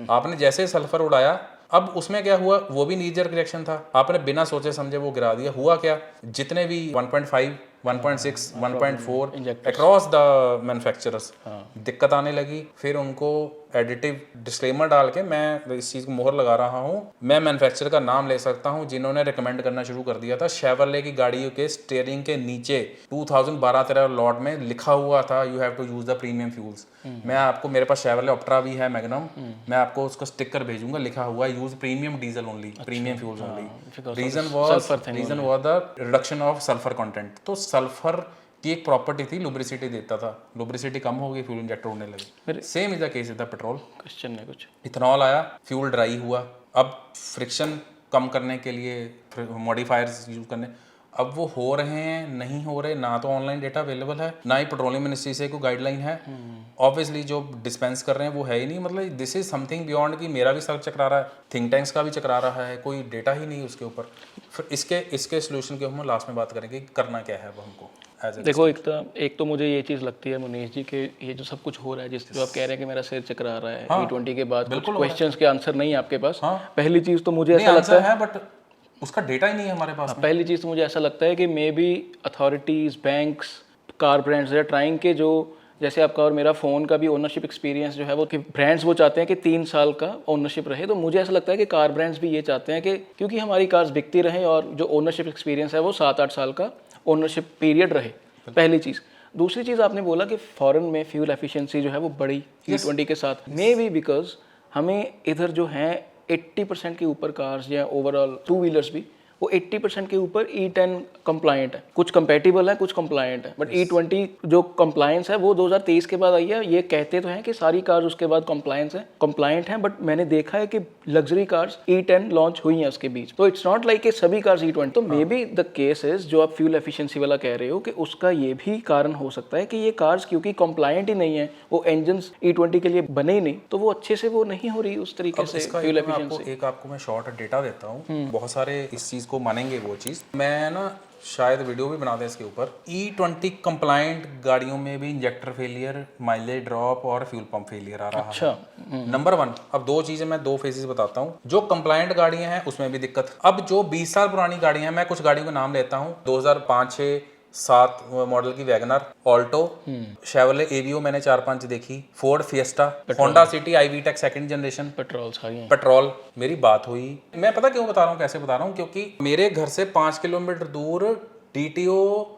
आपने जैसे सल्फर उड़ाया, अब उसमें क्या हुआ, वो भी नीजर रिएक्शन था, आपने बिना सोचे समझे वो गिरा दिया। हुआ क्या, जितने भी 1.5, 1.6, 1.4 अक्रॉस द मैन्युफैक्चरर्स दिक्कत आने लगी। फिर उनको एडिटिव डिस्क्लेमर डाल के, मैं इस चीज़ को मोहर लगा रहा हूँ, मैं मैन्युफैक्चरर का नाम ले सकता हूँ जिन्होंने रिकमेंड करना शुरू कर दिया था। शेवरले की गाड़ियों के स्टीयरिंग के नीचे 2012-13 लॉट में लिखा हुआ था you have to use the premium fuels. मैं आपको, मेरे पास शेवरले ऑप्ट्रा भी है, मैग्नम, मैं आपको उसका स्टिकर भेजूंगा, लिखा हुआ है use premium diesel only, premium fuels only. Reason was the reduction of sulphur content. तो सल्फर की एक प्रॉपर्टी थी, लुब्रिसिटी देता था, लुब्रिसिटी कम हो गई, फ्यूल इंजेक्टर होने लगे। Same is the case with the petrol. Question है कुछ, इथेनॉल आया, फ्यूल ड्राई हुआ, अब फ्रिक्शन कम करने के लिए मॉडिफायर्स यूज करने, अब वो हो रहे हैं, नहीं हो रहे, ना तो ऑनलाइन डेटा अवेलेबल है, ना ही पेट्रोलियम मिनिस्ट्री से कोई गाइडलाइन है। ऑब्वियसली जो डिस्पेंस कर रहे हैं वो है ही नहीं। मतलब दिस इज समथिंग बियॉन्ड कि मेरा भी सर चकरा रहा है, थिंक टैंक्स का भी चकरा रहा है, कोई डेटा ही नहीं उसके ऊपर। फिर इसके सोल्यूशन के हम लास्ट में बात करेंगे कि करना क्या है अब हमको। देखो, एक तो मुझे ये चीज़ लगती है मुनीश जी के ये जो सब कुछ हो रहा है, जिस जो आप कह रहे हैं कि मेरा सिर चकरा रहा है, E20 के बाद कुछ क्वेश्चंस के आंसर नहीं है आपके पास। पहली चीज़ तो मुझे ऐसा लगता है, बट उसका डेटा ही नहीं है हमारे पास। पहली चीज़ तो मुझे ऐसा लगता है कि maybe authorities, banks, car brands are trying के जो जैसे आपका और मेरा फ़ोन का भी ओनरशिप एक्सपीरियंस जो है वो कि ब्रांड्स वो चाहते हैं कि 3 साल का ओनरशिप रहे, तो मुझे ऐसा लगता है कि कार ब्रांड्स भी ये चाहते हैं कि क्योंकि हमारी कार्स बिकती रहें और जो ओनरशिप एक्सपीरियंस है वो 7-8 साल का ओनरशिप पीरियड रहे, पहली चीज़। दूसरी चीज़ आपने बोला कि फॉरेन में फ्यूल एफिशिएंसी जो है वो बड़ी E20 के साथ, मे बी बिकॉज हमें इधर जो हैं 80% के ऊपर कार्स या ओवरऑल 2 व्हीलर्स भी वो 80% के ऊपर E10 कंप्लायंट है, कुछ कंपेटिबल है, कुछ कंप्लायंट है, बट E20 जो कंप्लायंस है वो 2023 के बाद आई है। ये कहते तो हैं कि सारी कार्स उसके बाद कंप्लायंट हैं, बट मैंने देखा है कि लग्जरी कार्स E10 लॉन्च हुई हैं उसके बीच, तो इट्स नॉट लाइक कि सभी कार्स E20। तो may be the case is जो आप फ्यूल एफिशिएंसी वाला कह रहे हो कि उसका ये भी कारण हो सकता है कि ये कार्स क्योंकि कंप्लायंट ही नहीं है, वो इंजन E20 के लिए बने ही नहीं, तो वो अच्छे से वो नहीं हो रही उस तरीके से फ्यूल एफिशिएंसी। आपको मैं शॉर्ट डेटा देता हूँ, बहुत सारे इस चीज को मानेंगे वो चीज। मैं ना शायद वीडियो भी बना दें इसके ऊपर। E20 कंप्लायंट गाड़ियों में भी इंजेक्टर फेलियर, माइलेज ड्रॉप और फ्यूल पंप फेलियर आ रहा है। अच्छा। नंबर 1। अब 2 चीजें मैं 2 फेजेस बताता हूँ। जो कंप्लायंट गाड़ियां हैं उसमें भी दिक्कत। अब जो 20 साल पुरानी गाड़ियां हैं, मैं कुछ गाड़ियों के नाम लेता हूँ। 2005-6-7 मॉडल की वैगनर, ऑल्टो, शेवरले एवियो मैंने 4-5 देखी, Ford Fiesta, Honda City iVTEC second generation, petrol सारी हैं। पेट्रोल। मेरी बात हुई, मैं पता क्यों बता रहा हूँ, कैसे बता रहा हूँ, क्योंकि मेरे घर से 5 किलोमीटर दूर DTO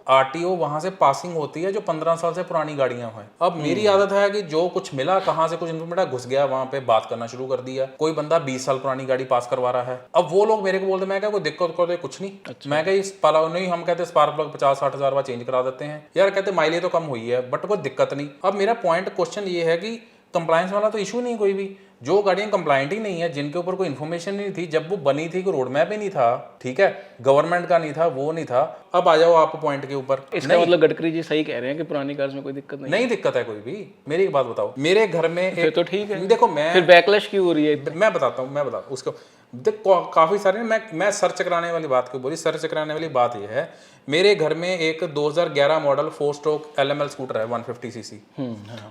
RTO वहां से पासिंग होती है जो 15 साल से पुरानी गाड़ियां हैं। अब मेरी आदत है कि जो कुछ मिला, कहां से कुछ इन्फॉर्मेशन घुस गया, वहां पे बात करना शुरू कर दिया। कोई बंदा 20 साल पुरानी गाड़ी पास करवा रहा है, अब वो लोग मेरे को बोलते, मैं क्या कोई दिक्कत कर दे, कुछ नहीं। अच्छा। मैं क्या पाला नहीं, हम कहते स्पार्क प्लग 50-60 हज़ार बार चेंज करा देते हैं यार, कहते माइलेज तो कम हुई है, बट कोई दिक्कत नहीं। अब मेरा पॉइंट क्वेश्चन ये है कि कंप्लायंस वाला तो इशू नहीं कोई भी। जो गाड़ियां कंप्लायंट ही नहीं है, जिनके ऊपर कोई इन्फॉर्मेशन नहीं थी, जब वो बनी थी कोई रोड मैप ही नहीं था, ठीक है, गवर्नमेंट का नहीं था, वो नहीं था। अब आ जाओ आप पॉइंट के ऊपर। इसका मतलब गडकरी जी सही कह रहे हैं कि पुरानी कार्स में कोई दिक्कत नहीं दिक्कत है कोई भी। मेरी एक बात बताओ, मेरे घर में फिर तो ठीक है। देखो, मैं फिर बैकलैश क्यों हो रही है? मैं बताता हूँ उसको। देखो काफी सारे, मैं सर्च कराने वाली बात क्यों बोली, सर्च कराने वाली बात यह है, मेरे घर में एक 2011 मॉडल 4 स्ट्रोक LML स्कूटर है 150 सीसी,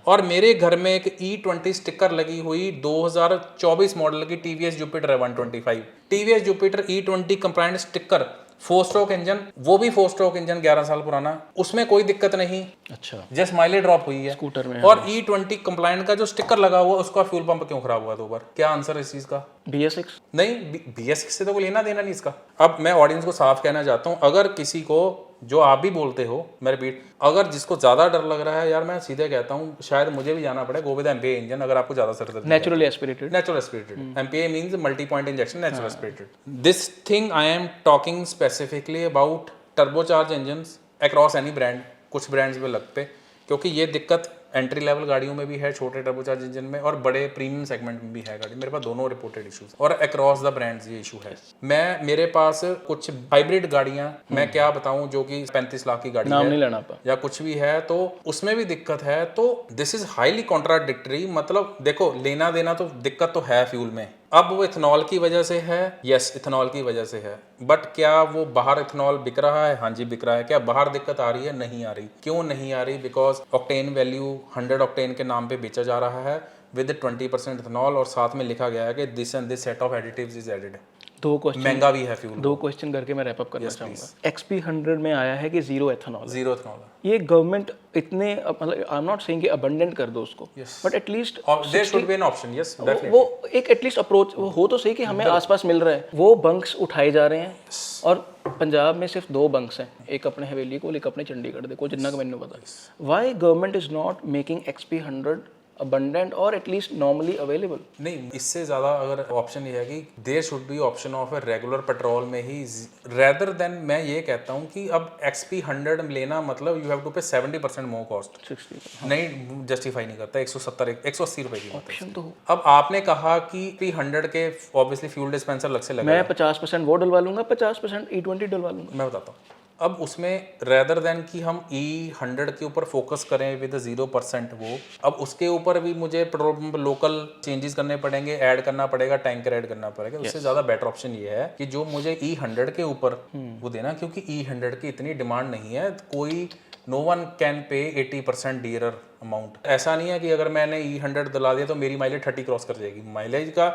और मेरे घर में एक E20 स्टिकर लगी हुई 2024 मॉडल की TVS जुपिटर है 125। TVS Jupiter E20 compliant sticker, 4 stroke engine, वो भी 4 स्ट्रोक इंजन 11 साल पुराना, उसमें कोई दिक्कत नहीं। अच्छा। जस्ट माइलेज ड्रॉप हुई है स्कूटर में। और E20 कंप्लायंट का जो स्टिकर लगा हुआ, उसका फ्यूल पंप क्यों खराब हुआ 2 बार? क्या आंसर है इस चीज का? BS6 नहीं, BS6 से तो कोई लेना देना नहीं इसका। अब मैं ऑडियंस को साफ कहना चाहता हूँ, अगर किसी को, जो आप भी बोलते हो, मैं रिपीट, अगर जिसको ज्यादा डर लग रहा है, यार मैं सीधे कहता हूँ, शायद मुझे भी जाना पड़े, गो विद MPA इंजन। अगर आपको ज्यादा sir naturally aspirated, MPA means multi point injection, natural aspirated. This thing I am talking specifically about turbocharge engines across any brand. कुछ ब्रांड्स पे लगते, क्योंकि ये दिक्कत एंट्री लेवल गाड़ियों में भी है, छोटे टर्बोचार्ज इंजन में, और बड़े प्रीमियम सेगमेंट में भी है गाड़ी। मेरे पास दोनों रिपोर्टेड इश्यूज, और अक्रॉस द ब्रांड्स ये इशू है। मेरे पास कुछ हाइब्रिड गाड़ियां, मैं क्या बताऊं, जो कि 35 लाख की गाड़ी नाम है, नहीं लेना पा, या कुछ भी है, तो उसमें भी दिक्कत है। तो दिस इज हाईली कॉन्ट्राडिक्टरी। मतलब देखो, लेना देना तो दिक्कत तो है फ्यूल में। अब वो इथेनॉल की वजह से है, यस इथेनॉल की वजह से है, बट क्या वो बाहर इथेनॉल बिक रहा है? हाँ जी बिक रहा है। क्या बाहर दिक्कत आ रही है? नहीं आ रही। क्यों नहीं आ रही? बिकॉज ऑक्टेन वैल्यू 100 ऑक्टेन के नाम पे बेचा जा रहा है विद 20% इथेनॉल, और साथ में लिखा गया है कि this and this set of additives is added. 2 question, महंगा भी है फ्यूल। 2 क्वेश्चन करके मैं रैप अप करना चाहूंगा। XP100 में आया है कि जीरो एथेनॉल, जीरो इथेनॉल। ये गवर्नमेंट इतने, मतलब आई एम नॉट सेइंग कि अबंडेंट कर दो उसको, but at least there should be an option. Yes definitely, वो एक एटलीस्ट अप्रोच वो हो तो सही कि हमें आसपास मिल रहा है। वो बंक्स उठाए जा रहे हैं, और पंजाब में सिर्फ 2 बंक्स हैं, एक अपने हवेली को, एक अपने चंडीगढ़ दे को, जिन्ना मैंने पता। Why government is not making XP100 abundant or at least normally available? नहीं, इससे ज़्यादा अगर ऑप्शन ये है कि there should be option of a regular petrol में ही, रेदर देन मैं ये कहता हूँ कि अब XP100 लेना मतलब यू हैव टू पे 70% मोर कॉस्ट। 60 नहीं, जस्टिफाई नहीं करता। 180 रुपए की ऑप्शन तो। अब आपने कहा कि P100 के ऑब्वियसली फ्यूल डिस्पेंसर अलग से लगेगा, मैं 50% वो डलवा लूंगा, 50% E20 डलवा लूंगा। मैं बताता हूँ। अब उसमें रेदर देन कि हम E100 के ऊपर फोकस करें विद 0%, वो अब उसके ऊपर भी मुझे पेट्रोल पंप लोकल चेंजेस करने पड़ेंगे, ऐड करना पड़ेगा, टैंकर ऐड करना पड़ेगा। उससे ज़्यादा बेटर ऑप्शन ये है कि जो मुझे E100 के ऊपर वो देना, क्योंकि E100 की इतनी डिमांड नहीं है, कोई no one can pay 80% dealer amount. ऐसा नहीं है कि अगर मैंने E100 डला दिया तो मेरी माइलेज 30 क्रॉस कर जाएगी। माइलेज का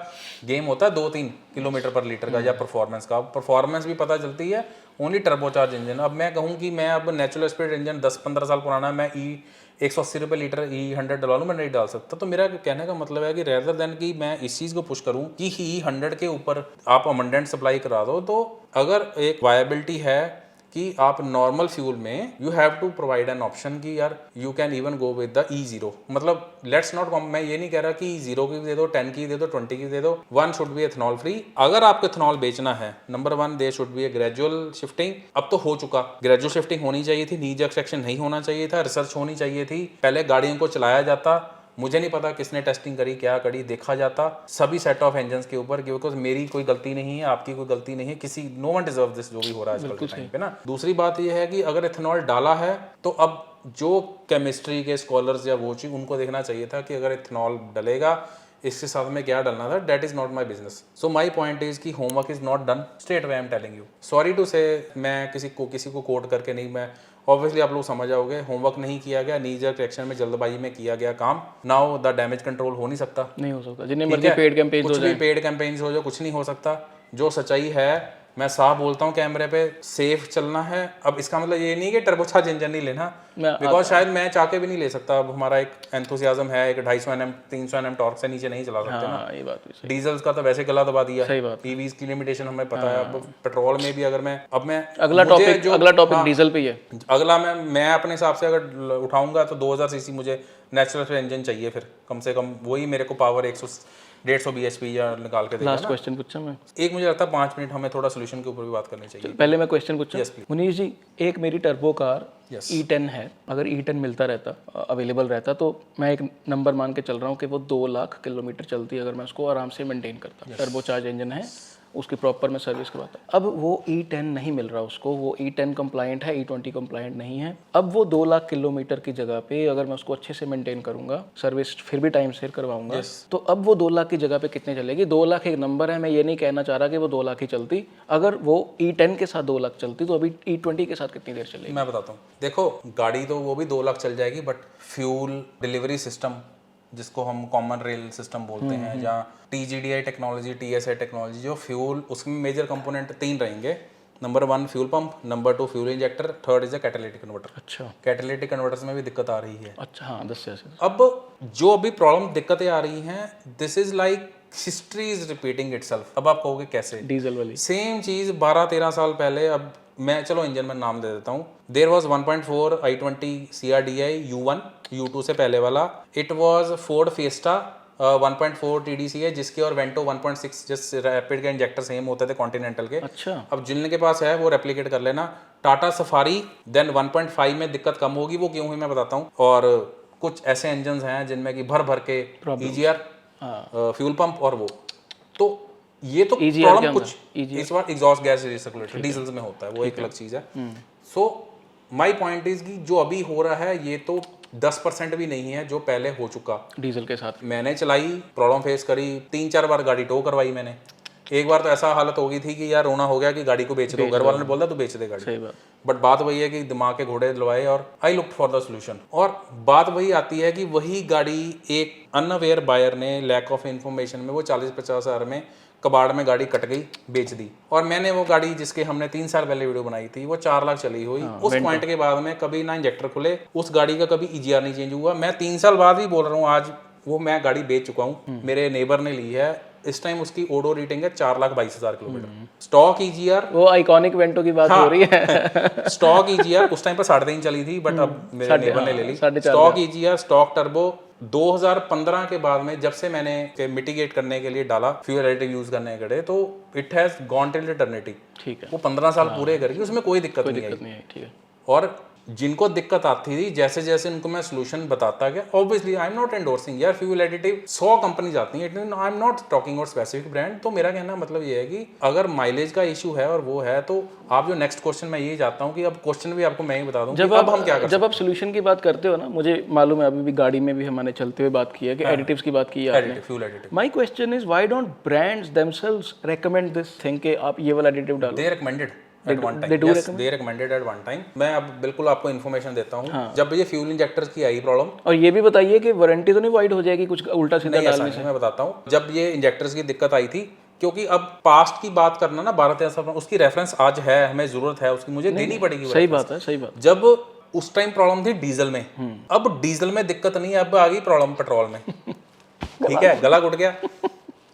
गेम होता है 2-3 किलोमीटर पर लीटर का, या परफॉर्मेंस का। परफॉर्मेंस भी पता चलती है ओनली टर्बोचार्ज इंजन। अब मैं कहूँ कि मैं अब नेचुरल स्पीड इंजन 10-15 साल पुराना है, मैं 180 रुपये लीटर E100 डला लूँ, मैं नहीं डाल सकता। तो मेरा कहने का मतलब है कि रेदर देन कि मैं इस चीज़ को पुश करूँ कि E100 के ऊपर आप अबंडेंट सप्लाई करा दो, तो अगर एक वायबिलिटी है कि आप नॉर्मल फ्यूल में you have to provide an option कि यार you can even go with the E0। मतलब लेट्स नॉट, मैं ये नहीं कह रहा कि 0 की दे दो, 10 की दे दो, 20 की दे दो, one should be ethanol free. अगर आपको एथनॉल बेचना है, number one they should be A gradual shifting. अब तो हो चुका, ग्रेजुअल शिफ्टिंग होनी चाहिए थी, नी जर्क सेक्शन नहीं होना चाहिए था, रिसर्च होनी चाहिए थी, पहले गाड़ियों को चलाया जाता। मुझे नहीं पता किसने टेस्टिंग करी, क्या करी, देखा जाता सभी सेट ऑफ इंजन्स के ऊपर, बिकॉज मेरी कोई गलती नहीं है, आपकी कोई गलती नहीं है, किसी नो वन डिजर्व दिस जो भी हो रहा है आजकल के टाइम पे ना। दूसरी बात यह है कि अगर एथेनॉल डाला है तो अब जो केमिस्ट्री के स्कॉलर्स या वो चीज उनको देखना चाहिए था कि अगर एथेनॉल डलेगा इसके साथ में क्या डलना था। That is not my business. So my point is कि homework is not done straight way. I am telling you, sorry to say, मैं किसी को कोट करके नहीं, मैं ऑब्वियसली आप लोग समझ जाओगे, होमवर्क नहीं किया गया, नी जर्क एक्शन में जल्दबाजी में किया गया काम। नाउ द डैमेज कंट्रोल हो नहीं सकता, नहीं हो सकता, जितने मर्जी पेड कैंपेन कुछ भी पेड कैंपेन्स हो जाए, कुछ नहीं हो सकता। जो सच्चाई है मैं साफ बोलता हूँ कैमरे पे, सेफ चलना है। अब इसका मतलब ये नहीं कि टर्बोचार्ज इंजन नहीं लेना, बिकॉज शायद मैं चाह के भी नहीं ले सकता। अब हमारा एक एंथुसियाज्म है, एक 250 Nm 300 Nm टॉर्क से नीचे नहीं चला सकते ना। ये बात भी सही। डीजल्स का तो वैसे गला दबा दिया, सही बात। ईवीज की लिमिटेशन हमें पता है। अब पेट्रोल में भी अगर मैं अगला टॉपिक डीजल पे ही है। अगला मैं अपने हिसाब से अगर उठाऊंगा तो 2000 सीसी मुझे नेचुरल इंजन चाहिए, फिर कम से कम वही मेरे को पावर 150 bhp या निकाल के देगा। लास्ट क्वेश्चन पूछा मैं, एक मुझे लगता है 5 मिनट हमें थोड़ा सोल्यूशन के ऊपर भी बात करनी चाहिए। पहले मैं क्वेश्चन पूछूं। मुनीश जी, एक मेरी टर्बो कार Yes. E10 है, अगर E10 मिलता रहता, अवेलेबल रहता, तो मैं एक नंबर मान के चल रहा हूँ कि वो 2 लाख किलोमीटर चलती, अगर मैं उसको आराम से मेंटेन करता। टर्बो चार्ज इंजन है, उसकी प्रॉपर में सर्विस करवाता। अब वो E10 नहीं मिल रहा उसको, वो E10 कंप्लाइंट है, E20 कंप्लाइंट नहीं है। अब वो 2 लाख किलोमीटर की जगह पे अगर मैं उसको अच्छे से मेंटेन करूंगा, सर्विस फिर भी टाइम से करवाऊंगा, तो अब वो 2 लाख की जगह पे कितने चलेगी? 2 लाख एक नंबर है, मैं ये नहीं कहना चाह रहा कि वो 2 लाख ही चलती। अगर वो E10 के साथ 2 लाख चलती, तो अभी E20 के साथ कितनी देर चलेगी? मैं बताता हूँ, देखो गाड़ी तो वो भी 2 लाख चल जाएगी, बट फ्यूल डिलीवरी सिस्टम जिसको हम कॉमन रेल सिस्टम बोलते हैं, जहाँ TGDI टेक्नोलॉजी, TSI टेक्नोलॉजी, जो फ्यूल, उसमें मेजर कंपोनेंट 3 रहेंगे। Number 1 fuel pump, number 2 fuel injector, third is a catalytic converter. अच्छा, कैटालिटिक कन्वर्टर्स में भी दिक्कत आ रही है। अच्छा, हाँ, 10 से। अब जो अभी प्रॉब्लम दिक्कतें आ रही हैं, this is like history is repeating itself. अब आप कहोगे कैसे? डीजल वाली सेम चीज 12-13 साल पहले, अब मैं चलो इंजन में नाम दे देता हूँ। There was 1.4 i20 CRDI U1, U2 से पहले वाला। It was Ford fiesta 1.4 TDCI, जिसके और वेंटो 1.6 जिस रैपिड के इंजेक्टर सेम होते थे कॉन्टिनेंटल के। अच्छा, अब जिनके पास है वो रेप्लिकेट कर लेना। टाटा सफारी देन 1.5 में दिक्कत कम होगी, वो क्यों हुई मैं बताता हूँ। और कुछ ऐसे इंजन हैं जिनमें कि भर भर के EGR, फ्यूल पंप, और वो तो ये तो प्रॉब्लम कुछ इस बार एग्जॉस्ट गैस रिसर्कुलेटर डीजल्स में होता है, वो एक अलग चीज है। सो माय पॉइंट इज कि जो अभी हो रहा है ये तो 10% भी नहीं है जो पहले हो चुका। डीजल के साथ मैंने चलाई, प्रॉब्लम फेस करी, 3-4 बार गाड़ी टो करवाई मैंने। एक बार तो ऐसा हालत हो गई थी कि यार रोना हो गया कि गाड़ी को बेच दो। घर वालों ने बोला तू बेच दे गाड़ी। सही बात। बट बात वही है कि दिमाग के घोड़े दिलवाए और I look for the solution. और बात वही आती है कि वही गाड़ी एक अनअवेयर बायर ने लैक ऑफ इन्फॉर्मेशन में वो 40-50 हज़ार में कबाड़ में गाड़ी कट गई, बेच दी। और मैंने वो गाड़ी जिसके हमने 3 साल पहले वीडियो बनाई थी, वो 4 लाख चली हुई। उस पॉइंट के बाद में कभी ना इंजेक्टर खुले, उस गाड़ी का कभी EGR नहीं चेंज हुआ। मैं 3 साल बाद ही बोल रहा हूँ, आज वो मैं गाड़ी बेच चुका हूँ, मेरे नेबर ने ली है। इस टाइम उसकी ओडो रेटिंग है 4,22,000 किलोमीटर। स्टॉक EGR, वो आइकॉनिक वेंटो की बात हो रही है। स्टॉक EGR उस टाइम पर 3.5 चली थी, बट अब मेरे नेबर ने ले ली। स्टॉक EGR, स्टॉक टर्बो 2015 के बाद में जब से मैंने मिटिगेट करने के लिए डाला, फ्यूल एडिटिव यूज करने के लिए, तो it has gone till eternity. ठीक है, वो 15 साल पूरे करेगी, उसमें कोई दिक्कत नहीं आई। ठीक है। और जिनको दिक्कत आती थी, जैसे जैसे उनको मैं सोल्यूशन बताता गया, obviously I am not endorsing यार फ्यूल एडिटिव 100 कंपनीज आती हैं, आई am not talking about specific brand. तो मेरा कहना मतलब ये है कि अगर माइलेज का इशू है और वो है, तो आप जो नेक्स्ट क्वेश्चन मैं ये चाहता हूँ कि अब क्वेश्चन भी आपको मैं ही बता दूं, अब हम क्या कर। जब आप सोल्यूशन की बात करते हो ना, मुझे मालूम है अभी भी गाड़ी में भी हमने चलते हुए बात की है कि एडिटिव्स की बात की है आपने, fuel additive. My question is why don't brands themselves recommend this thing कि आप ये वाला एडिटिव डालो? They recommended, at one time, yes they recommended at one time. मैं अब बिल्कुल आपको इन्फॉर्मेशन देता हूँ। जब ये फ्यूल इंजेक्टर्स की आई प्रॉब्लम, और ये भी बताइए कि वारंटी तो नहीं वाइड हो जाएगी कुछ उल्टा सीधा नहीं ऐसा डालने नहीं, से? मैं बताता हूँ। जब ये इंजेक्टर्स की दिक्कत आई थी, क्योंकि अब पास्ट की बात करना ना 12-13 साल, उसकी रेफरेंस आज है, हमें जरूरत है उसकी, मुझे देनी पड़ेगी। सही बात है, सही बात। जब उस टाइम प्रॉब्लम थी डीजल में, अब डीजल में दिक्कत नहीं है, अब आ गई प्रॉब्लम पेट्रोल में। ठीक है, गला घुट गया।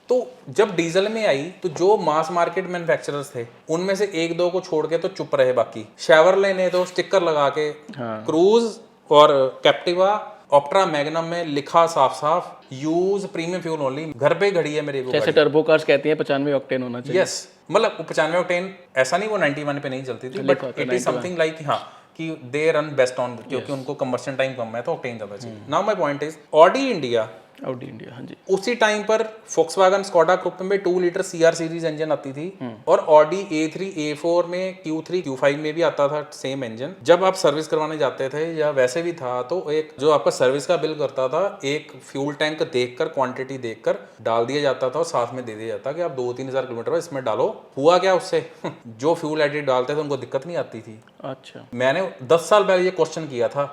तो जब डीजल में आई तो जो मास मार्केट मैन्युफैक्चरर्स थे उनमें से एक दो को छोड़ के तो चुप रहे, बाकी शेवरले ने तो स्टिकर लगा के क्रूज और कैप्टिवा ऑप्ट्रा मैग्नम में लिखा साफ साफ, यूज प्रीमियम फ्यूल ओनली। घर पे घड़ी है मेरी वो जैसे टर्बो कार्स कहती हैं 95 ऑक्टेन होना चाहिए। यस, मतलब 95 ऑक्टेन ऐसा नहीं, वो 91 पे नहीं चलती थी, but it is something like, हाँ, कि दे रन बेस्ट ऑन, क्योंकि उनको कंबशन टाइम कम है तो ऑक्टेन ज्यादा चाहिए। Now my point is, Audi India, Audi India, हाँ जी, उसी टाइम पर फोक्सवैगन स्कोडा ग्रुप में 2 लीटर सीआर सीरीज इंजन आती थी, और ऑडी A3 A4 में Q3 Q5 में भी आता था सेम इंजन। जब आप सर्विस करवाने जाते थे या वैसे भी था, तो एक जो आपका सर्विस का बिल करता था, एक फ्यूल टैंक देखकर, क्वांटिटी देखकर डाल दिया जाता था, और साथ में दे दिया जाता कि आप 2-3 हज़ार किलोमीटर इसमें डालो। हुआ क्या उससे? जो फ्यूल एडिट डालते थे उनको दिक्कत नहीं आती थी। अच्छा, मैंने 10 साल पहले ये क्वेश्चन किया था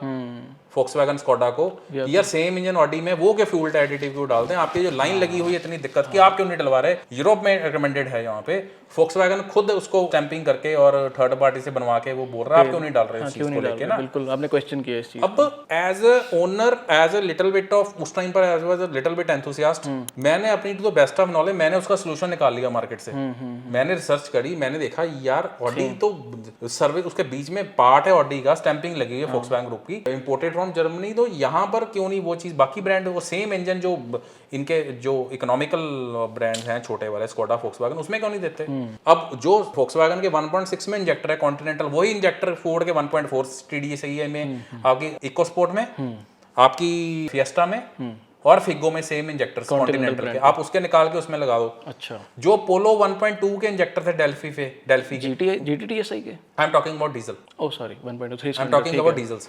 फोक्सवैगन स्कोडा को, यार सेम इंजन ऑडी में वो के फ्यूल एडिटिव क्यों डालते हैं, आपकी जो लाइन लगी हुई है इतनी दिक्कत की, आप क्यों नहीं डलवा रहे? यूरोप में रिकमेंडेड है, यहाँ पे फोक्सवैगन खुद उसको स्टैंपिंग करके और थर्ड पार्टी से बनवा के वो बोल रहा है, आप क्यों नहीं डाल रहे इस चीज को लेके ना? बिल्कुल, आपने क्वेश्चन किया इस चीज। अब as a owner, as a little bit of, उस टाइम पर as was a little bit enthusiast, मैंने अपनी to the best of knowledge मैंने उसका सोल्यूशन निकाल लिया मार्केट से। मैंने रिसर्च करी, मैंने देखा यार ऑडी तो सर्विस, उसके बीच में पार्ट है ऑडी का, स्टैंपिंग लगी है फोक्सवैगन ग्रुप की, इंपोर्टेड फ्रॉम जर्मनी, तो यहाँ पर क्यों नहीं वो चीज? बाकी ब्रांड वो सेम इंजन जो इनके जो इकोनॉमिकल ब्रांड्स हैं छोटे वाले, स्कोडा, फोक्सवैगन, उसमें क्यों नहीं देते? अब जो फोक्सवैगन के 1.6 में इंजेक्टर है कॉन्टिनेंटल, वही इंजेक्टर फोर्ड के 1.4 TDSI में, आपकी इकोस्पोर्ट में, आपकी फिएस्टा में, और फिगो में सेम इंजेक्टर्स कॉन्टिनेंटल के, आप उसके निकाल के उसमें लगा दो। अच्छा, जो पोलो 1.2 के इंजेक्टर थे डेल्फी के, GTTSI के, I am talking about diesel, oh sorry 1.3, I am talking about diesels.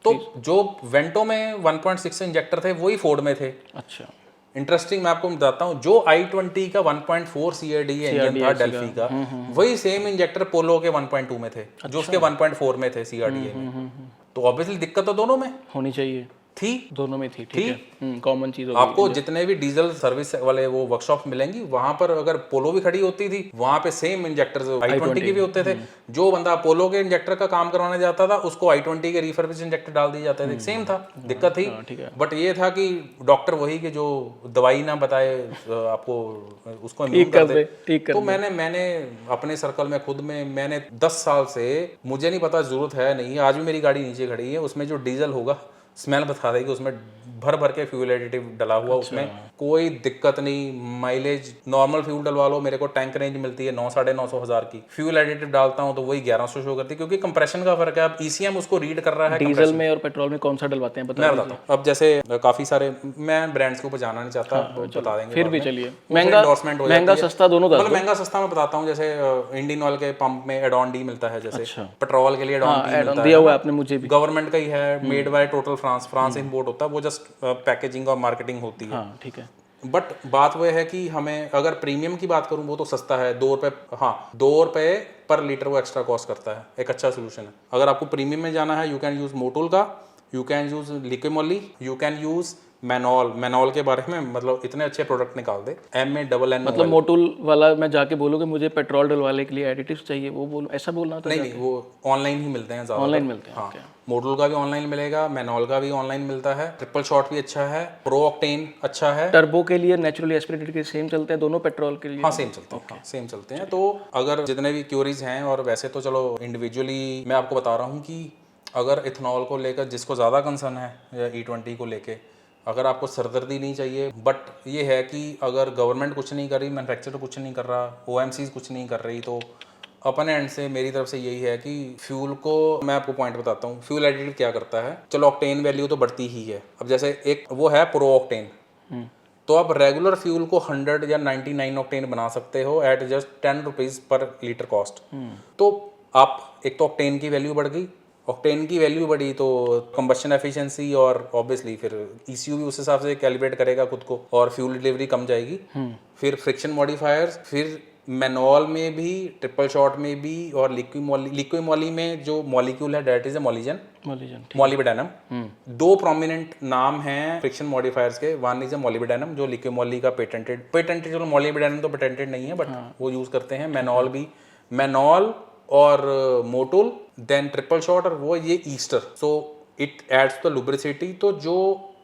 तो जो वेंटो में 1.6 इंजेक्टर थे वही फोर्ड में थे। अच्छा, इंटरेस्टिंग, मैं आपको बताता हूँ, जो i20 का 1.4 CRD इंजन था डेल्फी का, वही सेम इंजेक्टर पोलो के 1.2 में थे, जो उसके 1.4 में थे CRD में। तो ऑब्वियसली दिक्कत तो दोनों में होनी चाहिए थी, दोनों में थी, ठीक है, कॉमन चीज हो आपको जितने भी डीजल सर्विस वाले वो वर्कशॉप मिलेंगी, वहां पर अगर पोलो भी खड़ी होती थी, वहां पे सेम इंजेक्टर्स i20 के भी होते थे। जो बंदा पोलो के इंजेक्टर का काम करवाने जाता था, उसको i20 के रिफर्बिश इंजेक्टर डाल दिए जाते थे, सेम था, दिक्कत थी। बट ये था कि डॉक्टर वही कि जो दवाई ना बताए आपको, उसको इम्यून कर दे। तो मैंने अपने सर्कल में खुद में, मैंने 10 साल से, मुझे नहीं पता जरूरत है नहीं, आज भी मेरी गाड़ी नीचे खड़ी है, उसमें जो डीजल होगा स्मेल बता देगी, उसमें भर भर के फ्यूल एडिटिव डला हुआ, उसमें कोई दिक्कत नहीं। माइलेज नॉर्मल फ्यूल डलवा लो, मेरे को टैंक रेंज मिलती है 9-9.5 हज़ार की, फ्यूल एडिटिव डालता हूं तो वही 1100 शो करती है, क्योंकि कंप्रेशन का फर्क है। अब ECM उसको रीड कर रहा है। डीजल में और पेट्रोल में कौन सा डलवाते हैं, मैं बताता हूँ। अब जैसे काफी सारे, मैं ब्रांड्स को बताना नहीं चाहता, बता देंगे फिर भी, चलिए, महंगा सस्ता दोनों, मतलब महंगा सस्ता मैं बताता हूँ। जैसे इंडियन ऑयल के पंप में एड ऑन डी मिलता है, जैसे पेट्रोल के लिए एड ऑन डी मिलता है, दिया हुआ आपने मुझे भी, गवर्नमेंट का ही है, made by total France import होता है, वो जस्ट पैकेजिंग और मार्केटिंग होती है। हाँ, ठीक है। बट बात वह है कि हमें अगर प्रीमियम की बात करूं, वो तो सस्ता है, 2 रुपए, हाँ 2 रुपए पर लीटर वो एक्स्ट्रा कॉस्ट करता है, एक अच्छा सोल्यूशन है। अगर आपको प्रीमियम में जाना है, यू कैन यूज मोटूल का, you can use Liqui Moly, you can use Mannol के बारे में, मतलब इतने अच्छे प्रोडक्ट निकाल दे, MANN। मतलब मोटूल वाला मैं जाके बोलूँ कि मुझे पेट्रोल डलवाने के लिए एडिटिव्स चाहिए, वो बोलूँ, ऐसा बोलना होता है? नहीं, वो ऑनलाइन ही मिलते हैं, ऑनलाइन मिलते हैं। हाँ, मोटूल का भी ऑनलाइन मिलेगा, मैनॉल का भी ऑनलाइन मिलता है, ट्रिपल शॉट भी अच्छा है, प्रो ऑक्टेन अच्छा है। टर्बो के लिए नेचुरली एस्पिरेटेड के सेम चलते हैं दोनों, पेट्रोल के लिए? हाँ, सेम चलते हैं, सेम चलते हैं। तो अगर जितने भी क्यूरीज हैं, और वैसे तो चलो इंडिविजुअली मैं आपको बता रहा हूँ कि अगर इथेनॉल को लेकर जिसको ज़्यादा कंसर्न है, या E20 को लेके, अगर आपको सरदर्दी नहीं चाहिए, बट ये है कि अगर गवर्नमेंट कुछ नहीं कर रही, मैन्युफैक्चरर कुछ नहीं कर रहा, OMCs कुछ नहीं कर रही, तो अपन एंड से मेरी तरफ से यही है कि फ्यूल को, मैं आपको पॉइंट बताता हूँ, फ्यूल एडिटिव क्या करता है। चलो ऑक्टेन वैल्यू तो बढ़ती ही है, अब जैसे एक वो है प्रो ऑक्टेन, तो आप रेगुलर फ्यूल को 100 या 99 ऑक्टेन बना सकते हो एट जस्ट 10 रुपीज़ पर लीटर कॉस्ट। तो आप, एक तो ऑक्टेन की वैल्यू बढ़ गई, ऑक्टेन की वैल्यू बढ़ी तो कंबशन एफिशिएंसी, और ऑब्वियसली फिर ECU भी उस हिसाब से कैलिब्रेट करेगा खुद को, और फ्यूल डिलीवरी कम जाएगी। फिर फ्रिक्शन मॉडिफायर्स, फिर मेनॉल में भी, ट्रिपल शॉट में भी, और लिक्विड मॉली में जो मॉलिक्यूल है डेट इज ए मॉलिजन, मॉलिब्डेनम। दो प्रोमिनेंट नाम हैं फ्रिक्शन मॉडिफायर्स के, वन इज ए मॉलिब्डेनम जो लिक्विड मॉली का पेटेंटेड चलो मॉलिब्डेनम तो पेटेंटेड नहीं है बट वो यूज करते हैं। मेनॉल भी, मेनॉल और मोटोल, देन ट्रिपल शॉट, और वो ये ester. So it adds the lubricity. तो जो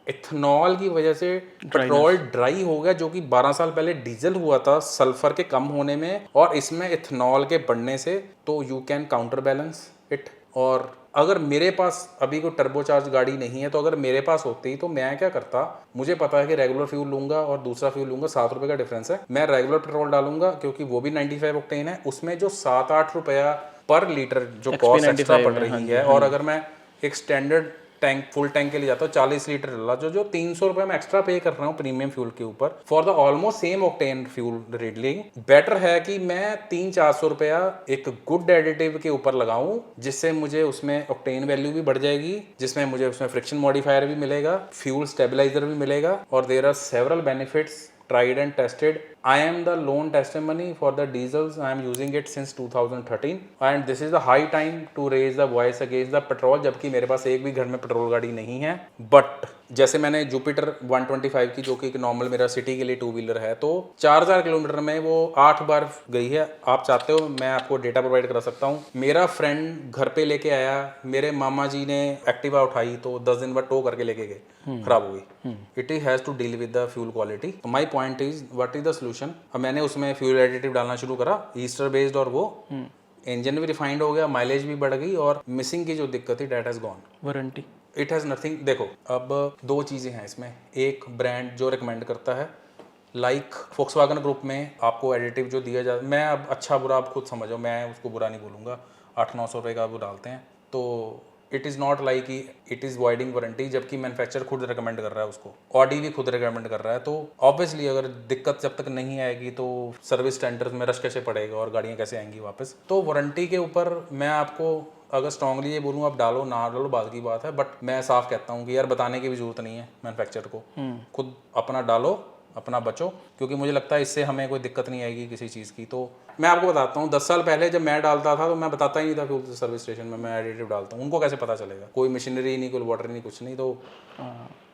इथेनॉल की वजह से पेट्रोल ड्राई हो गया, जो कि 12 साल पहले डीजल हुआ था सल्फर के कम होने में, और इसमें इथेनॉल के बढ़ने से, तो you can counter balance it. और अगर मेरे पास अभी कोई टर्बोचार्ज गाड़ी नहीं है, तो अगर मेरे पास होती तो मैं क्या करता, मुझे पता है कि रेगुलर फ्यूल लूंगा और दूसरा फ्यूल लूंगा, 7 रुपये का डिफरेंस है, मैं रेगुलर पेट्रोल डालूंगा क्योंकि वो भी 95 ऑक्टेन है, उसमें जो 7-8 रुपया पर लीटर जो कॉस्ट एक्स्ट्रा पड़ रही है, और अगर मैं एक स्टैंडर्ड टैंक फुल टैंक के लिए जाता हूँ 40 लीटर डाला, जो 300 रुपये में एक्स्ट्रा पे कर रहा हूँ प्रीमियम फ्यूल के ऊपर for the almost same octane fuel reading, better है कि मैं 300-400 रुपया एक गुड एडिटिव के ऊपर लगाऊं, जिससे मुझे उसमें ऑक्टेन वैल्यू भी बढ़ जाएगी, जिसमें मुझे उसमें फ्रिक्शन मॉडिफायर भी मिलेगा, फ्यूल स्टेबलाइजर भी मिलेगा, और there are several benefits tried and tested. I am the lone testimony for the diesels. I am using it since 2013 and this is the high time to raise the voice against the petrol, जबकि मेरे पास एक भी घर में petrol गाड़ी नहीं है। But जैसे मैंने जुपिटर 125 की, जो कि एक नॉर्मल मेरा सिटी के लिए 2 व्हीलर है, तो 4000 किलोमीटर में वो 8 बार गई है। आप चाहते हो मैं आपको डेटा प्रोवाइड करा सकता हूँ। मेरा फ्रेंड घर पे लेके आया, मेरे मामा जी ने एक्टिवा उठाई तो 10 दिन बाद टो करके लेके गए, खराब हो गई। It has to deal with the fuel quality. तो my point is what is the solution. अब मैंने उसमें फ्यूल एडिटिव डालना शुरू करा, ईस्टर बेस्ड, और वो इंजन भी रिफाइंड हो गया, माइलेज भी बढ़ गई, और मिसिंग की जो दिक्कत थी that has gone. Warranty, it has nothing. देखो अब 2 चीज़ें हैं इसमें, एक ब्रांड जो रिकमेंड करता है, लाइक फोक्सवैगन ग्रुप में आपको एडिटिव जो दिया जाता है, मैं अब अच्छा बुरा आप खुद समझो, मैं उसको बुरा नहीं बोलूँगा, 800-900 रुपये का वो डालते हैं, तो इट इज़ नॉट लाइक कि इट इज़ वाइडिंग वारंटी, जबकि मैन्युफैक्चर खुद रिकमेंड कर रहा है उसको, ऑडी भी खुद रिकमेंड कर रहा है। तो ऑब्वियसली अगर दिक्कत जब तक नहीं आएगी तो सर्विस सेंटर्स में रश कैसे पड़ेगा और गाड़ियाँ कैसे आएंगी वापस। तो वारंटी के ऊपर मैं आपको अगर स्ट्रांगली ये बोलूँ आप डालो ना डालो बात की बात है, बट मैं साफ कहता हूँ कि यार बताने की भी जरूरत नहीं है मैन्युफैक्चर को, खुद अपना डालो, अपना बचो, क्योंकि मुझे लगता है इससे हमें कोई दिक्कत नहीं आएगी किसी चीज़ की। तो मैं आपको बताता हूँ, 10 साल पहले जब मैं डालता था तो मैं बताता ही नहीं था फ्यूल सर्विस स्टेशन में मैं एडिटिव डालता हूँ, उनको कैसे पता चलेगा, कोई मशीनरी नहीं, कोई वाटर नहीं, कुछ नहीं। तो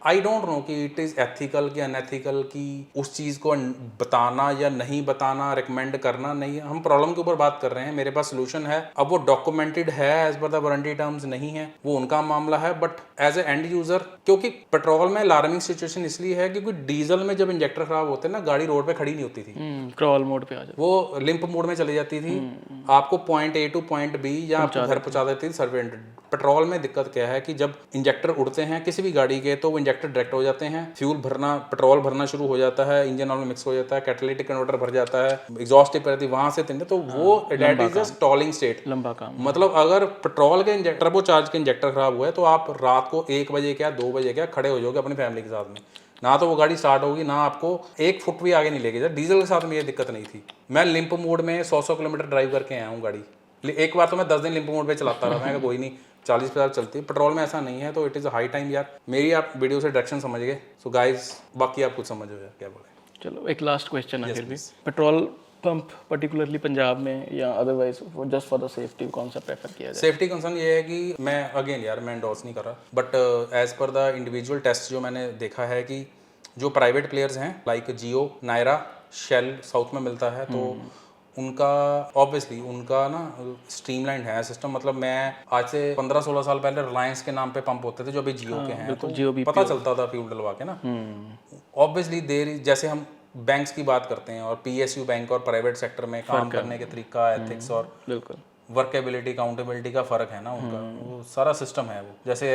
आई डोंट नो कि इट इज़ एथिकल कि अनएथिकल कि उस चीज़ को बताना या नहीं बताना, रिकमेंड करना नहीं। हम प्रॉब्लम के ऊपर बात कर रहे हैं, मेरे पास सोल्यूशन है। अब वो डॉक्यूमेंटेड है as per the warranty terms नहीं है, वो उनका मामला है, but as a end user, क्योंकि पेट्रोल में अलार्मिंग सिचुएशन इसलिए है क्योंकि डीजल में जब इंजेक्टर खराब होते हैं ना, गाड़ी रोड पे खड़ी नहीं होती थी, क्रॉल मोड पे आ जाती, वो लिंप मोड में चली जाती थी, आपको point A to point B या आपको घर पहुंचा देती थी सर्वेंट। पेट्रोल में दिक्कत क्या है कि जब इंजेक्टर उड़ते हैं किसी भी गाड़ी के, तो वो इंजेक्टर डायरेक्ट हो जाते हैं, फ्यूल भरना, पेट्रोल भरना शुरू हो जाता है, इंजन ऑयल में मिक्स हो जाता है, कैटालिटिक कन्वर्टर भर जाता है, एग्जॉस्ट टिप रहती है, वहां से तो वो that is a stalling state, लंबा काम। मतलब अगर पेट्रोल के टर्बो चार्ज के इंजेक्टर खराब हुआ है तो आप रात को 1 बजे क्या 2 बजे क्या खड़े हो जाओगे अपनी फैमिली के साथ में, ना तो वो गाड़ी स्टार्ट होगी, ना आपको 1 फुट भी आगे नहीं लेके जाए। डीजल के साथ में ये दिक्कत नहीं थी। मैं लिंप मोड में 100 किलोमीटर ड्राइव करके आया हूँ गाड़ी, एक बार तो मैं 10 दिन लिंप मोड पे चलाता रहा, मैं कोई नहीं 40-50 चलती है। पेट्रोल में ऐसा नहीं है, तो इट इज़ हाई टाइम यार। मेरी आप वीडियो से डायरेक्शन समझ गए, सो गाइस बाकी आप कुछ समझो यार क्या बोले। चलो एक लास्ट क्वेश्चन है फिर भी, पेट्रोल पंप पर्टिकुलरली पंजाब में या otherwise just for the safety कौन सा प्रेफर किया जाए? सेफ्टी कंसर्न ये है कि मैं अगेन यार मैं एंडोर्स नहीं कर रहा, but as per the individual test जो मैंने देखा है कि जो प्राइवेट प्लेयर्स हैं like Jio, Nayara, Shell south में मिलता है, तो उनका ऑब्वियसली उनका ना स्ट्रीमलाइन है सिस्टम। मतलब मैं आज से 15-16 साल पहले रिलायंस के नाम पे पंप होते थे जो अभी जियो के हैं, तो जियो भी पता चलता था फ्यूल डलवा के ना। ऑब्वियसली देर जैसे हम बैंक्स की बात करते हैं और पीएसयू बैंक और प्राइवेट सेक्टर में काम करने के तरीका, एथिक्स और बिल्कुल वर्केबिलिटी, अकाउंटेबिलिटी का फर्क है ना उनका, वो सारा सिस्टम है। वो जैसे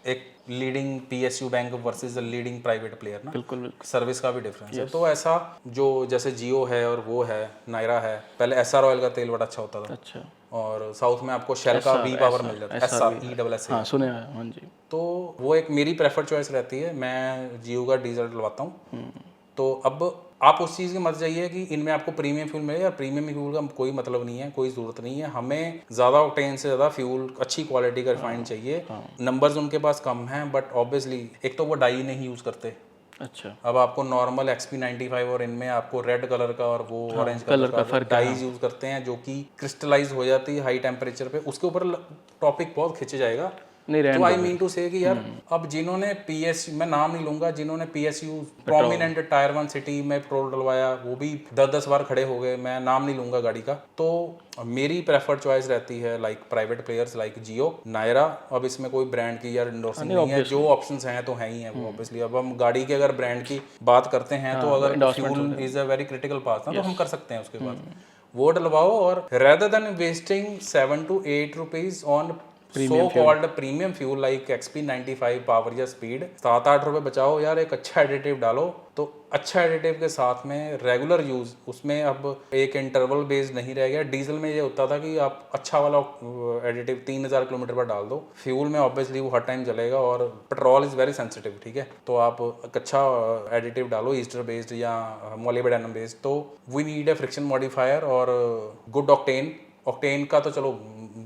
एक leading PSU bank versus a leading private player ना, बिल्कुल सर्विस का भी डिफरेंस है। तो ऐसा जो जैसे जियो है और वो है, नायरा है, पहले एसआर ऑयल का तेल बड़ा अच्छा होता था, अच्छा, और साउथ में आपको शेल का वी पावर मिल जाता है, SRESS। हाँ सुने हैं, हाँ जी। तो वो एक मेरी प्रेफर्ड चॉइस रहती है, मैं जियो का डीजल डलवाता हूँ। तो अब आप उस चीज़ के मत जाइए कि इनमें आपको प्रीमियम फ्यूल मिले, या प्रीमियम फ्यूल का कोई मतलब नहीं है, कोई ज़रूरत नहीं है। हमें ज़्यादा ऑक्टेन से ज़्यादा फ्यूल अच्छी क्वालिटी का रिफाइंड चाहिए। नंबर्स उनके पास कम हैं, बट ऑब्वियसली एक तो वो डाई नहीं यूज़ करते, अच्छा, अब आपको नॉर्मल XP95 और इनमें आपको रेड कलर का और वो ऑरेंज कलर का कलर का डाइज यूज करते हैं जो कि क्रिस्टलाइज हो जाती है हाई टेम्परेचर पे। उसके ऊपर टॉपिक बहुत खिंच जाएगा। नहीं तो आई मीन टू से कि यार अब जिन्होंने PSU, मैं नाम नहीं लूंगा, जिन्होंने PSU प्रोमिनेंट टायर 1 सिटी में पेट्रोल डलवाया, वो भी 10-10 बार खड़े हो गए, मैं नाम नहीं लूंगा गाड़ी का। तो मेरी प्रेफर्ड चॉइस रहती है like private players like Jio, Naira. अब इसमें कोई ब्रांड की यार इंडोर्सिंग नहीं है, जो ऑप्शंस हैं तो हैं ही हैं वो ऑब्वियसली। अब हम गाड़ी के अगर ब्रांड की बात करते हैं तो अगर fuel is a very critical part ना, तो हम कर सकते हैं उसके बाद वो डलवाओ। और rather than wasting 7 to 8 rupees on so called premium fuel like XP95 power या स्पीड, 7-8 रुपए बचाओ यार, एक अच्छा एडिटिव डालो। तो अच्छा एडिटिव के साथ में रेगुलर यूज, उसमें अब एक इंटरवल बेस्ड नहीं रह गया। डीजल में ये होता था कि आप अच्छा वाला एडिटिव 3000 किलोमीटर पर डाल दो, फ्यूल में ऑब्वियसली वो हर टाइम चलेगा, और पेट्रोल इज वेरी सेंसिटिव, ठीक है। तो आप एक अच्छा एडिटिव डालो ईस्टर बेस्ड या मोलिब्डेनम बेस्ड। तो we need a friction modifier और गुड ऑक्टेन। ऑक्टेन का तो चलो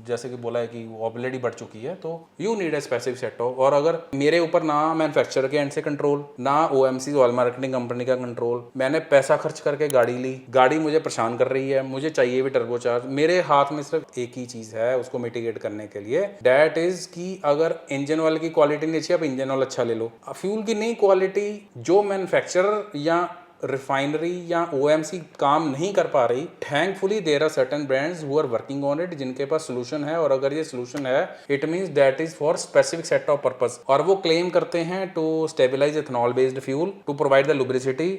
जैसे कि बोला है कि वो ऑलरेडी बढ़ चुकी है, तो you need a specific set of. और अगर मेरे ऊपर ना मैन्युफैक्चरर के एंड से कंट्रोल, ना OMC ऑयल मार्केटिंग कंपनी का कंट्रोल, मैंने पैसा खर्च करके गाड़ी ली, गाड़ी मुझे परेशान कर रही है, मुझे चाहिए भी टर्बोचार्ज, मेरे हाथ में सिर्फ एक ही चीज है उसको मिटिगेट करने के लिए, दैट इज कि अगर इंजन ऑयल की क्वालिटी नहीं अच्छी, आप इंजन ऑयल अच्छा ले लो। फ्यूल की नई क्वालिटी जो मैन्युफैक्चरर या रिफाइनरी या OMC काम नहीं कर पा रही, thankfully there are certain brands who are working on it, जिनके पास सोल्यूशन है। और अगर ये सोल्यूशन है, it means that is for specific set of purpose. और वो क्लेम करते हैं to stabilize ethanol based fuel, to provide the lubricity,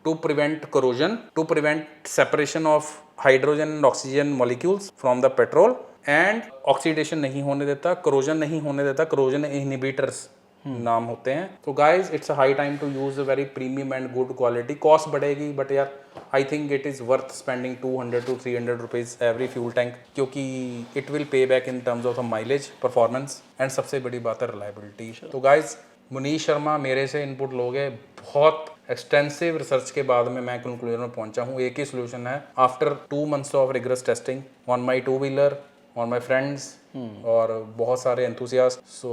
to prevent corrosion, to prevent separation of hydrogen and oxygen molecules from the petrol, and oxidation नहीं होने देता, corrosion नहीं होने देता, करोजन इनहिबिटर्स नाम होते हैं। तो guys it's a high time to use a very premium and good quality. Cost बढ़ेगी बट यार I think it is worth spending 200 to 300 rupees every fuel tank, क्योंकि it will pay back in terms of mileage, performance, and सबसे बड़ी बात है reliability. तो guys Munish Sharma मेरे से इनपुट लोगे, बहुत एक्सटेंसिव रिसर्च के बाद में मैं कंक्लूजन में पहुंचा हूँ। एक ही सोल्यूशन है after 2 months of rigorous testing on my 2-wheeler, on my friends और बहुत सारे enthusiast. So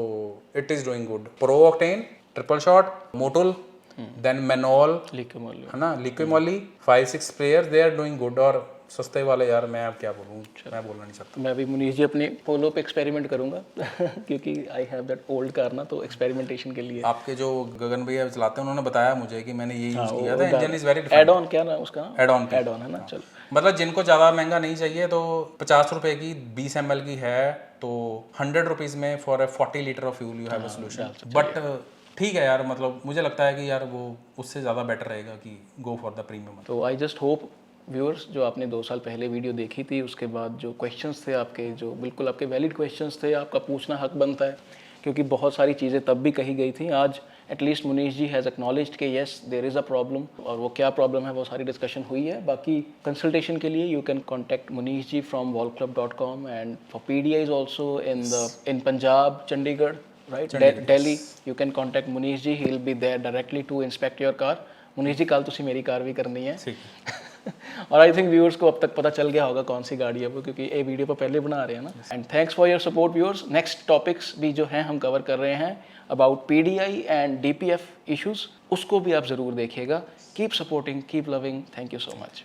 it is doing good. Pro octane, triple shot, Motul, then Mannol, liquid है ना, Liqui Moly, 5-6 players, they are doing good. और सस्ते वाले यार मैं अब क्या बोलूँ, मैं बोलना नहीं चाहता। मैं भी मुनीश जी अपने पोलो पे एक्सपेरिमेंट करूंगा क्योंकि I have that old car ना, तो एक्सपेरिमेंटेशन के लिए आपके जो गगन भैया चलाते हैं उन्होंने बताया मुझे कि मैंने ये यूज किया था, engine is very add on, क्या नाम उसका, एड ऑन है ना। चलो मतलब जिनको ज़्यादा महंगा नहीं चाहिए तो 50 रुपए की 20 ml की है, तो 100 रुपीज़ में for a 40 litre of fuel you have a solution. But ठीक है यार, मतलब मुझे लगता है कि यार वो उससे ज़्यादा बेटर रहेगा कि गो फॉर द प्रीमियम। तो आई जस्ट होप व्यूअर्स, जो आपने 2 साल पहले वीडियो देखी थी, उसके बाद जो क्वेश्चंस थे आपके, जो बिल्कुल आपके वैलिड क्वेश्चंस थे, आपका पूछना हक बनता है, क्योंकि बहुत सारी चीज़ें तब भी कही गई थी। आज at least Munish ji has acknowledged कि yes there is a problem, और वो क्या प्रॉब्लम है वो सारी डिस्कशन हुई है। बाकी कंसल्टेशन के लिए you can contact Munish ji from wallclub.com, and for PDIs also in Punjab, Chandigarh, right, Delhi, you can contact Munish ji, he will be there directly to inspect your car। Munish ji कल तुसी मेरी कार भी करनी है और आई थिंक व्यूअर्स को अब तक पता चल गया होगा कौन सी गाड़ी है वो, क्योंकि ये वीडियो पर पहले बना रहे हैं ना। And thanks for your support viewers. Next topics भी जो हैं हम कवर कर रहे हैं about PDI and DPF issues, उसको भी आप ज़रूर देखिएगा। Keep supporting, keep loving, thank you so much.